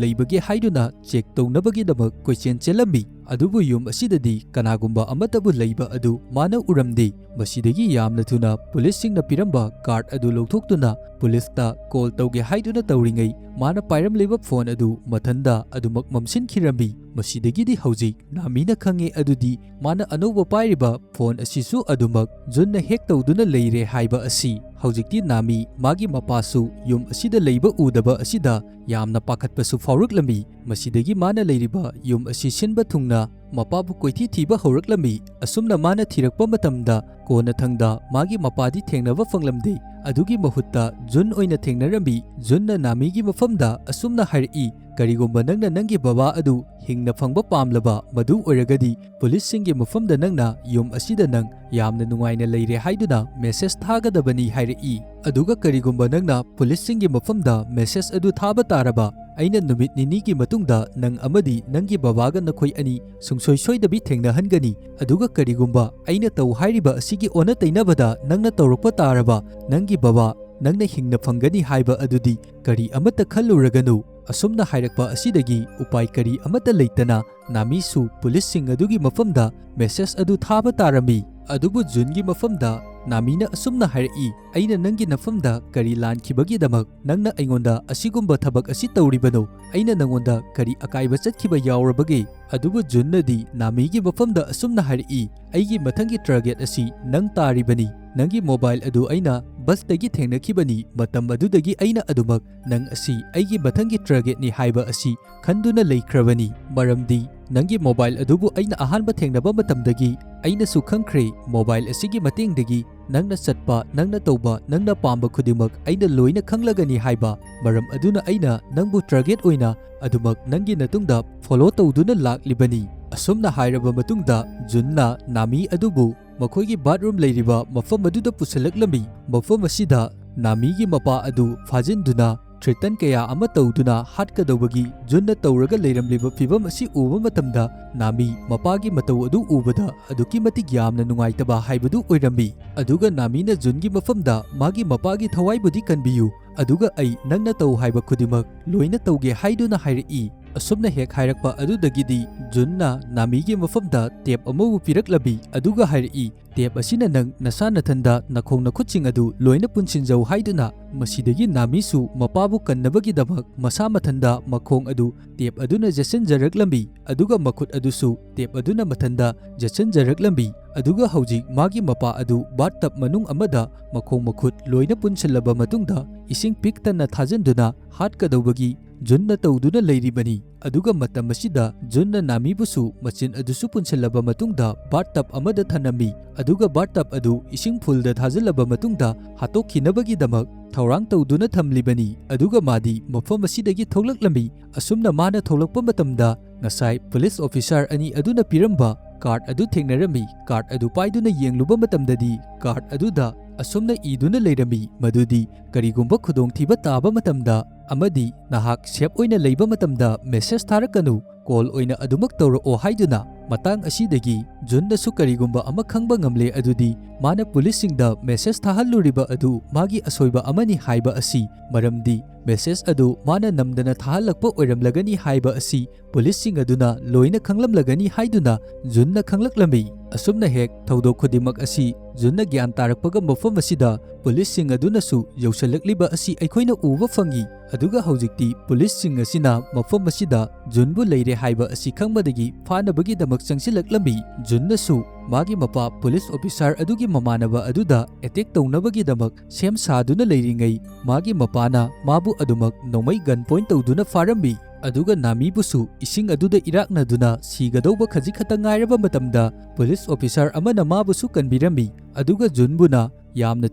leibagi haiduna check tawnabagi-damak question chelambi adubu yum asidadi kanagumba amatabu leiba adu mana uramde masidagi yamna thuna police singna piramba card adu lokthokduna police ta call tawge haiduna tawringai mana pairam leba phone adu mathanda adumak mamsin khirambi masidagi di haujik namina khange adudi ꯑꯗꯨꯗꯤ ꯃꯥꯅ ꯑꯅꯧꯕ ꯄꯥꯏꯔꯤꯕ phone ꯑꯁꯤꯁꯨ ꯑꯗꯨꯃꯛ ꯖꯨꯟꯅ ꯍꯦꯛ ꯇꯧꯗꯨꯅ ꯂꯩꯔꯦ ꯍꯥꯏꯕ ꯑꯁꯤ ꯍꯧꯖꯤꯛꯇꯤ ꯅꯥꯃꯤ ꯃꯥꯒꯤ ꯃꯄꯥꯁꯨ ꯌꯨꯝ ꯑꯁꯤꯗ ꯂꯩꯕ ꯎꯗꯕ ꯑꯁꯤꯗ ꯌꯥꯝꯅ ꯄꯥꯈꯠꯄꯁꯨ ꯐꯥꯎꯔꯛꯂꯝꯃꯤ꯫ ꯃꯁꯤꯗꯒꯤ ꯃꯥꯅ ꯂꯩꯔꯤꯕ ꯌꯨꯝ ꯑꯁꯤ ꯁꯤꯟꯕ ꯊꯨꯡꯅ ꯃꯄꯥꯕꯨ ꯀꯣꯏꯊꯤ ꯊꯤꯕ ꯍꯧꯔꯛꯂꯝꯃꯤ꯫ ꯑꯁꯨꯝꯅ ꯃꯥꯅ ꯊꯤꯔꯛꯄ ꯃꯇꯝꯗ ꯀꯣꯟꯅꯊꯪꯗ ꯃꯥꯒꯤ ꯃꯄꯥꯗꯤ ꯊꯦꯡꯅꯕ ꯐꯪꯂꯝꯗꯦ꯫ ꯑꯗꯨꯒꯤ ꯃꯍꯨꯠꯇ ꯖꯨꯟ ꯑꯣꯏꯅ ꯊꯦꯡꯅꯔꯝꯃꯤ꯫ ꯖꯨꯟꯅ ꯅꯥꯃꯤꯒꯤ ꯃꯐꯝꯗ ꯑꯁꯨꯝꯅ ꯍꯥꯏꯔꯛꯏ, ꯀꯔꯤꯒꯨꯝꯕ ꯅꯪꯅ ꯅꯪꯒꯤ ꯕꯕꯥ ꯑꯗꯨ ꯍꯤꯡꯅ ꯐꯪꯕ ꯄꯥꯝꯂꯕ ꯃꯗꯨ ꯑꯣꯏꯔꯒꯗꯤ ꯄꯨꯂꯤꯁꯁꯤꯡꯒꯤ ꯃꯐꯝꯗ ꯅꯪꯅ ꯌꯨꯝ ꯑꯁꯤꯗ ꯅꯪ ꯌꯥꯝꯅ ꯅꯨꯡꯉꯥꯏꯅ ꯂꯩꯔꯦ ꯍꯥꯏꯗꯨꯅ ꯃꯦꯁꯦꯖ ꯊꯥꯒꯗꯕꯅꯤ ꯍꯥꯏꯔꯛꯏ꯫ ꯑꯗꯨꯒ ꯀꯔꯤꯒꯨꯝꯕ ꯅꯪꯅ ꯄꯨꯂꯤꯁꯁꯤꯡꯒꯤ ꯃꯐꯝꯗ ꯃꯦꯁꯦꯖ ꯑꯗꯨ ꯊꯥꯕ ꯇꯥꯔꯕ ꯑꯩꯅ ꯅꯨꯃꯤꯠ ꯅꯤꯅꯤꯒꯤ ꯃꯇꯨꯡꯗ ꯅꯪ ꯑꯃꯗꯤ ꯅꯪꯒꯤ ꯕꯕꯥꯒ ꯅꯈꯣꯏ ꯑꯅꯤ ꯁꯨꯡꯁꯣꯏ ꯁꯣꯏꯗꯕꯤ ꯊꯦꯡꯅꯍꯟꯒꯅꯤ꯫ ꯑꯗꯨꯒ ꯀꯔꯤꯒꯨꯝꯕ ꯑꯩꯅ ꯇꯧ ꯍꯥꯏꯔꯤꯕ ꯑꯁꯤꯒꯤ ꯑꯣꯟꯅ ꯇꯩꯅꯕꯗ ꯅꯪꯅ ꯇꯧꯔꯛꯄ ꯇꯥꯔꯕ ꯅꯪꯒꯤ ꯕꯕꯥ ꯅꯪꯅ ꯍꯤꯡꯅ ꯐꯪꯒꯅꯤ ꯍꯥꯏꯕ ꯑꯗꯨꯗꯤ ꯀꯔꯤ ꯑꯃꯠꯇ ꯈꯜꯂꯨꯔꯒꯅꯨ꯫ ꯑꯁꯨꯝꯅ ꯍꯥꯏꯔꯛꯄ ꯑꯁꯤꯗꯒꯤ ꯎꯄꯥꯏ ꯀꯔꯤ ꯑꯃꯠꯇ ꯂꯩꯇꯅ ꯅꯥꯃꯤꯁꯨ ꯄꯨꯂꯤꯁꯁꯤꯡ ꯑꯗꯨꯒꯤ ꯃꯐꯝꯗ ꯃꯦꯁꯦꯖ ꯑꯗꯨ ꯊꯥꯕ ꯇꯥꯔꯝꯃꯤ꯫ ꯑꯗꯨꯕꯨ ꯖꯨꯟꯒꯤ ꯃꯐꯝꯗ ꯅꯥꯃꯤꯅ ꯑꯁꯨꯝꯅ ꯍꯥꯏꯔꯛꯏ, ꯑꯩꯅ ꯅꯪꯒꯤ ꯅꯐꯝꯗ ꯀꯔꯤ ꯂꯥꯟꯈꯤꯕꯒꯤꯗꯃꯛ ꯅꯪꯅ ꯑꯩꯉꯣꯟꯗ ꯑꯁꯤꯒꯨꯝꯕ ꯊꯕꯛ ꯑꯁꯤ ꯇꯧꯔꯤꯕꯅꯣ? ꯑꯩꯅ ꯅꯪꯉꯣꯟꯗ ꯀꯔꯤ ꯑꯀꯥꯏꯕ ꯆꯠꯈꯤꯕ ꯌꯥꯎꯔꯕꯒꯦ? ꯑꯗꯨꯕꯨ ꯖꯨꯟꯅꯗꯤ ꯅꯥꯃꯤꯒꯤ ꯃꯐꯝꯗ ꯑꯁꯨꯝꯅ ꯍꯥꯏꯔꯛꯏ, ꯑꯩꯒꯤ ꯃꯊꯪꯒꯤ ꯇꯥꯔꯒꯦꯠ ꯑꯁꯤ ꯅꯪ ꯇꯥꯔꯤꯕꯅꯤ꯫ ꯅꯪꯒꯤ ꯃꯣꯕꯥꯏꯜ ꯑꯗꯨ ꯑꯩꯅ ꯕꯁꯇꯒꯤ ꯊꯦꯡꯅꯈꯤꯕꯅꯤ꯫ ꯃꯇꯝ ꯑꯗꯨꯗꯒꯤ ꯑꯩꯅ ꯑꯗꯨꯃꯛ ꯅꯪ ꯑꯁꯤ ꯑꯩꯒꯤ ꯃꯊꯪꯒꯤ ꯇꯥꯔꯒꯦꯠꯅꯤ ꯍꯥꯏꯕ ꯑꯁꯤ ꯈꯟꯗꯨꯅ ꯂꯩꯈ꯭ꯔꯕꯅꯤ꯫ ꯃꯔꯝꯗꯤ ꯅꯪꯒꯤ ꯃꯣꯕꯥꯏꯜ ꯑꯗꯨꯕꯨ ꯑꯩꯅ ꯑꯍꯥꯟꯕ ꯊꯦꯡꯅꯕ ꯃꯇꯝꯗꯒꯤ ꯑꯩꯅꯁꯨ ꯈꯪꯈ꯭ꯔꯦ ꯃꯣꯕꯥꯏꯜ ꯑꯁꯤꯒꯤ ꯃꯇꯦꯡꯗꯒꯤ ꯅꯪꯅ ꯆꯠꯄ, ꯅꯪꯅ ꯇꯧꯕ, ꯅꯪꯅ ꯄꯥꯝꯕ ꯈꯨꯗꯤꯡꯃꯛ ꯑꯩꯅ ꯂꯣꯏꯅ ꯈꯪꯂꯒꯅꯤ ꯍꯥꯏꯕ꯫ ꯃꯔꯝ ꯑꯗꯨꯅ ꯑꯩꯅ ꯅꯪꯕꯨ ꯇꯥꯔꯒꯦꯠ ꯑꯣꯏꯅ ꯑꯗꯨꯃꯛ ꯅꯪꯒꯤ ꯃꯇꯨꯡꯗ ꯐꯣꯂꯣ ꯇꯧꯗꯨꯅ ꯂꯥꯛꯂꯤꯕꯅꯤ꯫ ꯑꯁꯨꯝꯅ ꯍꯥꯏꯔꯕ ꯃꯇꯨꯡꯗ ꯖꯨꯟꯅ ꯅꯥꯃꯤ ꯑꯗꯨꯕꯨ ꯃꯈꯣꯏꯒꯤ ꯕꯥꯊꯔꯨꯝ ꯂꯩꯔꯤꯕ ꯃꯐꯝ ꯑꯗꯨꯗ ꯄꯨꯁꯤꯜꯂꯛꯂꯝꯃꯤ꯫ ꯃꯐꯝ ꯑꯁꯤꯗ ꯅꯥꯃꯤꯒꯤ ꯃꯄꯥ ꯑꯗꯨ ꯐꯥꯖꯤꯟꯗꯨꯅ ꯊ꯭ꯔꯦꯇꯟ ꯀꯌꯥ ꯑꯃ ꯇꯧꯗꯨꯅ ꯍꯥꯠꯀꯗꯧꯕꯒꯤ ꯖꯨꯟꯅ ꯇꯧꯔꯒ ꯂꯩꯔꯝꯂꯤꯕ ꯐꯤꯚꯝ ꯑꯁꯤ ꯎꯕ ꯃꯇꯝꯗ ꯅꯥꯃꯤ ꯃꯄꯥꯒꯤ ꯃꯇꯧ ꯑꯗꯨ ꯎꯕꯗ ꯑꯗꯨꯛꯀꯤ ꯃꯇꯤꯛ ꯌꯥꯝꯅ ꯅꯨꯡꯉꯥꯏꯇꯕ ꯍꯥꯏꯕꯗꯨ ꯑꯣꯏꯔꯝꯃꯤ꯫ ꯑꯗꯨꯒ ꯅꯥꯃꯤꯅ ꯖꯨꯟꯒꯤ ꯃꯐꯝꯗ ꯃꯥꯒꯤ ꯃꯄꯥꯒꯤ ꯊꯋꯥꯏꯕꯨꯗꯤ ꯀꯟꯕꯤꯌꯨ, ꯑꯗꯨꯒ ꯑꯩ ꯅꯪꯅ ꯇꯧ ꯍꯥꯏꯕ ꯈꯨꯗꯤꯡꯃꯛ ꯂꯣꯏꯅ ꯇꯧꯒꯦ ꯍꯥꯏꯗꯨꯅ ꯍꯥꯏꯔꯛꯏ꯫ ꯑꯁꯨꯝꯅ ꯍꯦꯛ ꯍꯥꯏꯔꯛꯄ ꯑꯗꯨꯗꯒꯤꯗꯤ ꯖꯨꯟꯅ ꯅꯥꯃꯤꯒꯤ ꯃꯐꯝꯗ ꯇꯦꯞ ꯑꯃꯕꯨ ꯄꯤꯔꯛꯂꯝꯃꯤ꯫ ꯑꯗꯨꯒ ꯍꯥꯏꯔꯛꯏ, ꯇꯦꯞ ꯑꯁꯤꯅ ꯅꯪ ꯅꯁꯥ ꯅꯊꯟꯗ ꯅꯈꯣꯡ ꯅꯈꯨꯠꯁꯤꯡ ꯑꯗꯨ ꯂꯣꯏꯅ ꯄꯨꯟꯁꯤꯟꯖꯧ ꯍꯥꯏꯗꯨꯅ꯫ ꯃꯁꯤꯗꯒꯤ ꯅꯥꯃꯤꯁꯨ ꯃꯄꯥꯕꯨ ꯀꯟꯅꯕꯒꯤꯗꯃꯛ ꯃꯁꯥ ꯃꯊꯟꯗ ꯃꯈꯣꯡ ꯑꯗꯨ ꯇꯦꯞ ꯑꯗꯨꯅ ꯌꯦꯠꯁꯤꯟꯖꯔꯛꯂꯝꯃꯤ, ꯑꯗꯨꯒ ꯃꯈꯨꯠ ꯑꯗꯨꯁꯨ ꯇꯦꯞ ꯑꯗꯨꯅ ꯃꯊꯟꯗ ꯌꯦꯠꯁꯤꯟꯖꯔꯛꯂꯝꯃꯤ꯫ ꯑꯗꯨꯒ ꯍꯧꯖꯤꯛ ꯃꯥꯒꯤ ꯃꯄꯥ ꯑꯗꯨ ꯕꯥꯊꯇꯕ ꯃꯅꯨꯡ ꯑꯃꯗ ꯃꯈꯣꯡ ꯃꯈꯨꯠ ꯂꯣꯏꯅ ꯄꯨꯟꯁꯤꯜꯂꯕ ꯃꯇꯨꯡꯗ ꯏꯁꯤꯡ ꯄꯤꯛ ꯊꯟꯅ ꯊꯥꯖꯤꯟꯗꯨꯅ ꯍꯥꯠꯀꯗꯧꯕꯒꯤ ꯖꯨꯟꯅ ꯇꯧꯗꯨꯅ ꯂꯩꯔꯤꯕꯅꯤ꯫ ꯑꯗꯨꯒ ꯃꯇꯝ ꯑꯁꯤꯗ ꯖꯨꯟꯅ ꯅꯥꯃꯤꯕꯨꯁꯨ ꯃꯆꯤꯟ ꯑꯗꯨꯁꯨ ꯄꯨꯟꯁꯤꯜꯂꯕ ꯃꯇꯨꯡꯗ ꯕꯥꯊꯇꯕ ꯑꯃꯗ ꯊꯅꯝꯃꯤ꯫ ꯑꯗꯨꯒ ꯕꯥꯊꯇꯕ ꯑꯗꯨ ꯏꯁꯤꯡ ꯐꯨꯜꯗ ꯊꯥꯖꯤꯜꯂꯕ ꯃꯇꯨꯡꯗ ꯍꯥꯠꯇꯣꯛꯈꯤꯅꯕꯒꯤꯗꯃꯛ ꯊꯧꯔꯥꯡ ꯇꯧꯗꯨꯅ ꯊꯝꯂꯤꯕꯅꯤ꯫ ꯑꯗꯨꯒ ꯃꯥꯗꯤ ꯃꯐꯝ ꯑꯁꯤꯗꯒꯤ ꯊꯣꯛꯂꯛꯂꯝꯃꯤ꯫ ꯑꯁꯨꯝꯅ ꯃꯥꯅ ꯊꯣꯛꯂꯛꯄ ꯃꯇꯝꯗ ꯉꯁꯥꯏ ꯄꯨꯂꯤꯁ ꯑꯣꯐꯤꯁꯥꯔ ꯑꯅꯤ ꯑꯗꯨꯅ ꯄꯤꯔꯝꯕ ꯀꯥꯔꯗ ꯑꯗꯨ ꯊꯦꯡꯅꯔꯝꯃꯤ꯫ ꯀꯥꯔꯗ ꯑꯗꯨ ꯄꯥꯏꯗꯨꯅ ꯌꯦꯡꯂꯨꯕ ꯃꯇꯝꯗꯗꯤ ꯀꯥꯔꯗ ꯑꯗꯨꯗ ꯑꯁꯨꯝꯅ ꯏꯗꯨꯅ ꯂꯩꯔꯝꯃꯤ ꯃꯗꯨꯗꯤ ꯀꯔꯤꯒꯨꯝꯕ ꯈꯨꯗꯣꯡꯊꯤꯕ ꯇꯥꯕ ꯃꯇꯝꯗ ꯑꯃꯗꯤ ꯅꯍꯥꯛ ꯁꯦꯐ ꯑꯣꯏꯅ ꯂꯩꯕ ꯃꯇꯝꯗ ꯃꯦꯁꯦꯖ ꯊꯥꯔꯛꯀꯅꯨ, ꯀꯣꯜ ꯑꯣꯏꯅ ꯑꯗꯨꯃꯛ ꯇꯧꯔꯛꯑꯣ ꯍꯥꯏꯗꯨꯅ꯫ ꯃꯇꯥꯡ ꯑꯁꯤꯗꯒꯤ ꯖꯨꯟꯅꯁꯨ ꯀꯔꯤꯒꯨꯝꯕ ꯑꯃ ꯈꯪꯕ ꯉꯝꯂꯦ, ꯑꯗꯨꯗꯤ ꯃꯥꯅ ꯄꯨꯂꯤꯁꯁꯤꯡꯗ ꯃꯦꯁꯦꯖ ꯊꯥꯍꯜꯂꯨꯔꯤꯕ ꯑꯗꯨ ꯃꯥꯒꯤ ꯑꯁꯣꯏꯕ ꯑꯃꯅꯤ ꯍꯥꯏꯕ ꯑꯁꯤ, ꯃꯔꯝꯗꯤ ꯃꯦꯁꯦꯖ ꯑꯗꯨ ꯃꯥꯅ ꯅꯝꯗꯅ ꯊꯥꯍꯜꯂꯛꯄ ꯑꯣꯏꯔꯝꯂꯒꯅꯤ ꯍꯥꯏꯕ ꯑꯁꯤ ꯄꯨꯂꯤꯁꯁꯤꯡ ꯑꯗꯨꯅ ꯂꯣꯏꯅ ꯈꯪꯂꯝꯂꯒꯅꯤ ꯍꯥꯏꯗꯨꯅ ꯖꯨꯟꯅ ꯈꯪꯂꯛꯂꯝꯃꯤ꯫ ꯑꯁꯨꯝꯅ ꯍꯦꯛ ꯊꯧꯗꯣꯛ ꯈꯨꯗꯤꯡꯃꯛ ꯑꯁꯤ ꯖꯨꯟꯅ ꯒ꯭ꯌꯥꯟ ꯇꯥꯔꯛꯄꯒ ꯃꯐꯝ ꯑꯁꯤꯗ ꯄꯨꯂꯤꯁꯁꯤꯡ ꯑꯗꯨꯅꯁꯨ ꯌꯧꯁꯤꯜꯂꯛꯂꯤꯕ ꯑꯁꯤ ꯑꯩꯈꯣꯏꯅ ꯎꯕ ꯐꯪꯏ꯫ ꯑꯗꯨꯒ ꯍꯧꯖꯤꯛꯇꯤ ꯄꯨꯂꯤꯁꯁꯤꯡ ꯑꯁꯤꯅ ꯃꯐꯝ ꯑꯁꯤꯗ ꯖꯨꯟꯕꯨ ꯂꯩꯔꯦ ꯍꯥꯏꯕ ꯑꯁꯤ ꯈꯪꯕꯗꯒꯤ ꯐꯥꯅꯕꯒꯤꯗꯃꯛ ꯆꯪꯁꯤꯜꯂꯛꯂꯝꯃꯤ꯫ ꯖꯨꯟꯅꯁꯨ ꯃꯥꯒꯤ ꯃꯄꯥ ꯄꯨꯂꯤꯁ ꯑꯣꯐꯤꯁꯥꯔ ꯑꯗꯨꯒꯤ ꯃꯃꯥꯟꯅꯕ ꯑꯗꯨꯗ ꯑꯦꯇꯦꯛ ꯇꯧꯅꯕꯒꯤꯗꯃꯛ ꯁꯦꯝ ꯁꯥꯗꯨꯅ ꯂꯩꯔꯤꯉꯩ ꯃꯥꯒꯤ ꯃꯄꯥꯅ ꯃꯥꯕꯨ ꯑꯗꯨꯃꯛ ꯅꯣꯡꯃꯩ ꯒꯟ ꯄꯣꯏꯟꯠ ꯇꯧꯗꯨꯅ ꯐꯥꯔꯝꯃꯤ꯫ ꯑꯗꯨꯒ ꯅꯥꯃꯤꯕꯨꯁꯨ ꯏꯁꯤꯡ ꯑꯗꯨꯗ ꯏꯔꯥꯛꯅꯗꯨꯅ ꯁꯤꯒꯗꯧꯕ ꯈꯖꯤꯛ ꯈꯛꯇ ꯉꯥꯏꯔꯕ ꯃꯇꯝꯗ ꯄꯨꯂꯤꯁ ꯑꯣꯐꯤꯁꯥꯔ ꯑꯃꯅ ꯃꯥꯕꯨꯁꯨ ꯀꯟꯕꯤꯔꯝꯃꯤ꯫ ꯑꯗꯨꯒ ꯖꯨꯟꯕꯨꯅ ꯌꯥꯝꯅ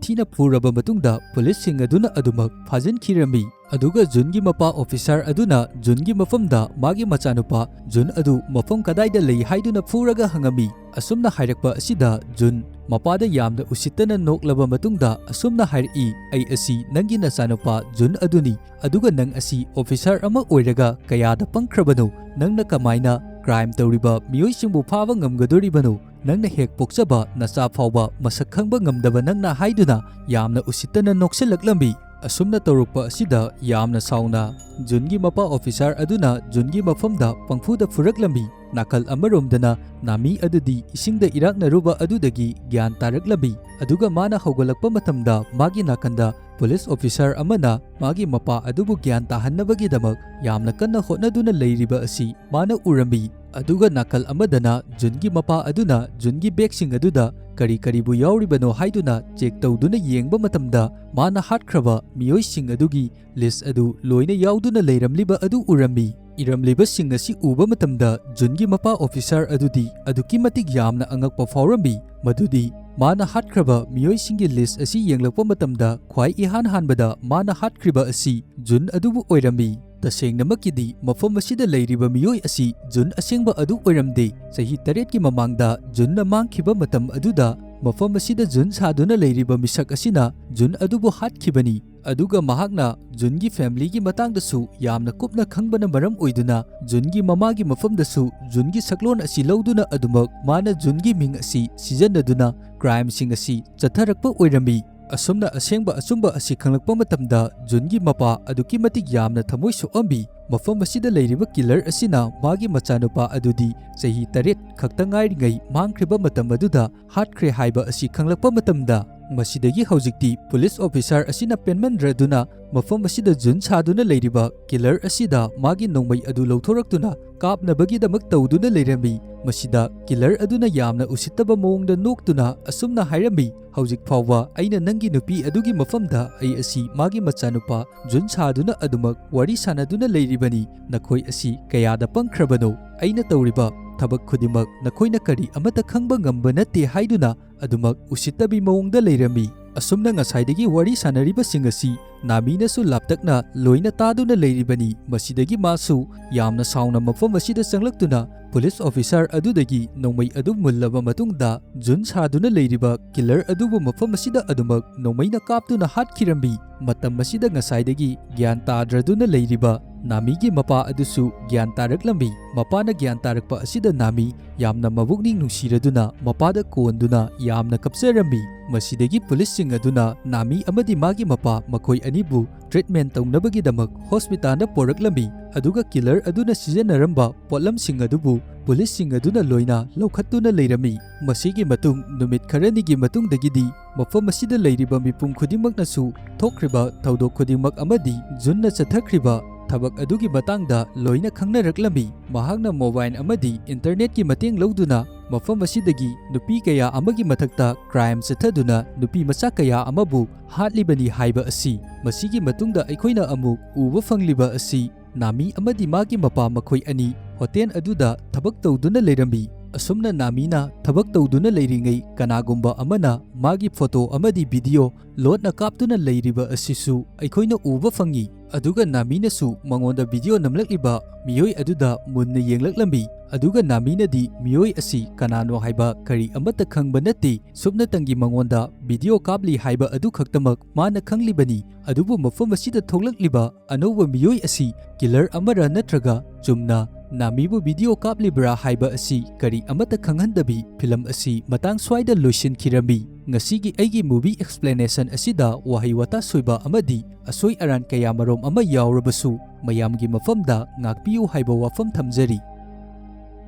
ꯊꯤꯅ ꯐꯨꯔꯕ ꯃꯇꯨꯡꯗ ꯄꯨꯂꯤꯁꯁꯤꯡ ꯑꯗꯨꯅ ꯑꯗꯨꯃꯛ ꯐꯥꯖꯤꯟꯈꯤꯔꯝꯃꯤ꯫ ꯑꯗꯨꯒ ꯖꯨꯟꯒꯤ ꯃꯄꯥ ꯑꯣꯐꯤꯁꯥꯔ ꯑꯗꯨꯅ ꯖꯨꯟꯒꯤ ꯃꯐꯝꯗ ꯃꯥꯒꯤ ꯃꯆꯥꯅꯨꯄꯥ ꯖꯨꯟ ꯑꯗꯨ ꯃꯐꯝ ꯀꯗꯥꯏꯗ ꯂꯩ ꯍꯥꯏꯗꯨꯅ ꯐꯨꯔꯒ ꯍꯪꯉꯝꯃꯤ꯫ ꯑꯁꯨꯝꯅ ꯍꯥꯏꯔꯛꯄ ꯑꯁꯤꯗ ꯖꯨꯟ ꯃꯄꯥꯗ ꯌꯥꯝꯅ ꯎꯁꯤꯠꯇꯅ ꯅꯣꯛꯂꯕ ꯃꯇꯨꯡꯗ ꯑꯁꯨꯝꯅ ꯍꯥꯏꯔꯛꯏ, ꯑꯩ ꯑꯁꯤ ꯅꯪꯒꯤ ꯅꯆꯥꯅꯨꯄꯥ ꯖꯨꯟ ꯑꯗꯨꯅꯤ, ꯑꯗꯨꯒ ꯅꯪ ꯑꯁꯤ ꯑꯣꯐꯤꯁꯥꯔ ꯑꯃ ꯑꯣꯏꯔꯒ ꯀꯌꯥꯗ ꯄꯪꯈ꯭ꯔꯕꯅꯣ? ꯅꯪꯅ ꯀꯃꯥꯏꯅ ꯀ꯭ꯔꯥꯏꯝ ꯇꯧꯔꯤꯕ ꯃꯤꯑꯣꯏꯁꯤꯡꯕꯨ ꯐꯥꯕ ꯉꯝꯒꯗꯣꯔꯤꯕꯅꯣ? ꯅꯪꯅ ꯍꯦꯛ ꯄꯣꯛꯆꯕ ꯅꯆꯥ ꯐꯥꯎꯕ ꯃꯁꯛ ꯈꯪꯕ ꯉꯝꯗꯕ ꯅꯪꯅ ꯍꯥꯏꯗꯨꯅ ꯌꯥꯝꯅ ꯎꯁꯤꯠꯇꯅ ꯅꯣꯛꯁꯤꯜꯂꯛꯂꯝꯃꯤ꯫ ꯑꯁꯨꯝꯅ ꯇꯧꯔꯛꯄ ꯑꯁꯤꯗ ꯌꯥꯝꯅ ꯁꯥꯎꯅ ꯖꯨꯟꯒꯤ ꯃꯄꯥ ꯑꯣꯐꯤꯁꯥꯔ ꯑꯗꯨꯅ ꯖꯨꯟꯒꯤ ꯃꯐꯝꯗ ꯄꯪꯐꯨꯗ ꯐꯨꯔꯛꯂꯝꯃꯤ꯫ ꯅꯥꯀꯜ ꯑꯃꯔꯣꯝꯗꯅ ꯅꯥꯃꯤ ꯑꯗꯨꯗꯤ ꯏꯁꯤꯡꯗ ꯏꯔꯥꯛꯅꯔꯨꯕ ꯑꯗꯨꯗꯒꯤ ꯒ꯭ꯌꯥꯟ ꯇꯥꯔꯛꯂꯝꯃꯤ꯫ ꯑꯗꯨꯒ ꯃꯥꯅ ꯍꯧꯒꯠꯂꯛꯄ ꯃꯇꯝꯗ ꯃꯥꯒꯤ ꯅꯥꯀꯟꯗ पुलिस ऑफिसर अमना मागी मपा अदुबु ज्ञान ताहन्नबगीदमक यामना कन्ना होटनादुना लेरिबा असि माना उरम्बी अदुगा नाकल अमदना जुनगी मपा अदुना जुनगी बेगसिंग अदुदा करी करीबु याउरिबनो हाइदुना चेक तौदुना येंगबा मतमदा माना हाटख्रबा मियोइसिंग अदुगी लिस्ट अदु लोइना याउदुना लेरमलिबा अदु उरम्बी इरमलिबसिंग असि उबा मतमदा जुनगी मपा ऑफिसर अदुदी अदुकी मतिक यामना अंगकपा फाउरम्बी मदुदी माना हाटख्रबा मियोइसिंगी लिस्ट असि येंगलकपा मतमदा ख्वाइ इहान हानबदा माना हाटख्रिबा असि जुन अदुबु ओइरम्बी तसेंगनमकिदी मफम असिदा लेरिबा मियोइ असि जुन असेंगबा अदु ओइरमदे सही 8 की ममांगदा जुनना मांगखिबा मतम अदुदा मफम असिदा जुन सादुना लेरिबा मिसक असिना जुन अदुबु हाटखिबनी अदुगा महागना जुनगी फैमिली की मतंगदसु यामना कुपना खंगबना मरम ओइदुना जुनगी ममागी मफमदसु जुनगी सकलोन असि लौदुना अदुमक माना जुनगी मिंग असि सिजनदुना क्राइम सिंग असि चथरकपा ओइरमी असुमना असेंगबा अचुंबा असि खंगलकपा मतमदा जुनगी मपा अदुकी मतिक यामना थमोइ सोअम्बी मफम असिदा लेरिबा किलर असिना मागी मचानुपा अदुदी सही 8 खक्ता ngairigai मांगख्रिबा मतम अदुदा हाटख्रे हाइबा असि खंगलकपा मतमदा मसिदगी हौजिक्ति पुलिस ऑफिसर असिना पेनमनद्रदुना मफम असिदा जुन सादुना लेरिबा किलर असिदा मागी नोंमै अदु लौथोरक्तुना कापनबगीदमक तौदुना लेरमी मसिदा किलर अदुना यामना उसितबा मोंगदा नोक्तुना असुमना हाइरमी हौजिक फावबा अइना नंगी नुपी अदुगी मफमदा अइ असि मागी मचानुपा जुन सादुना अदुमक वारी सानादुना लेरिबनी नखोइ असि कयादा पंख्रबनो अइना तौरिबा थबक खुदिमक नखोइना करी अमता खंगबा ngamba नते हाइदुना अदुमक उसितबी मोंगदा लेरमी असुमना ngasaiदगी वारी सानरिबसिंग असि नामीनसु लापतकना लोइना तादुना लेरिबनी मसिदगी मासु यामना साउना मफम असिदा चंगलक्तुना पुलिस ऑफिसर अदुदगी नोंमै अदु मुल्लबा मतुंगदा जुन सादुना लेरिबा किलर अदुबु मफम असिदा अदुमक नोंमैना कापतुना हाटखिरम्बी मतम असिदा ngasaiदगी ज्ञान ताद्रदुना लेरिबा नामीगी मपा अदुसु ज्ञान तारकलम्बी मपाना ज्ञान तारकपा असिदा नामी यामना मबुकनिंग नुंसिरदुना मपादा कोंदुना यामना कपसरम्बी मसिदगी पुलिस सिंग अदुना नामी अमदी मागी मपा मखोइ अनिबु ट्रीटमेंट तौनबगीदमक हॉस्पिटल पोरकलम्बी अदुगा किलर अदुना सिजनरंबा पोटलम सिंग अदुबु पुलिस सिंग अदुना लोइना लौखत्तुना लेरमी मसिगी मतुंग नुमित खरनिगी मतुंगदगिदी मफम असिदा लेरिबा मिपुम खुदिमकनसु थोख्रिबा थौदोक खुदिमक अमदी जुनना चथख्रिबा थबक अदुगी मतंगदा लोइना खंगनरकलमी महागना मोबाइल अमदी इंटरनेट की मतेंग लौदुना मफम असिदगी नुपी कया अमगी मथक्ता क्राइम चथदुना नुपी मचा कया अमबु हाटलिबनी हाइबा असि मसिगी मतुंगदा अखोइना अमुक उबा फंगलिबा असि नामी अमदी मागी मपा मखोइ अनि होटेल अदुदा थबक तौदुना लेरमी असुमना नामीना थबक तौदुना लेरिङै कनागुम्बा अमना मागी फोटो अमदी वीडियो लोटना कापतुना लेरिबा असिसु अखोइना उबा फंगी अदुगा नामीनसु मंगोंदा वीडियो नमलक्लिबा मियोइ अदुदा मुन्ना येंगलक्लम्बी अदुगा नामीनदी मियोइ असि कनानो हाइबा करी अमता खंगबा नते सुबनतंगी मंगोंदा वीडियो कापली हाइबा अदु खक्तमक माना खंगलिबनी अदुबु मफम असिदा थोगलक्लिबा अनौबा मियोइ असि किलर अमरा नत्रगा चुमना नामीबु वीडियो कापलिब्रा हाइबा असि करी अमता खंगहंदबी फिल्म असि Matang स्वाइदा लोइसिनखिरमी ngasi aigi movie explanation asida wahi wata soiba amadi asoi aran kaya marom ama yaurabasu mayamgi mafamda ngakpiu haiba wafam thamjari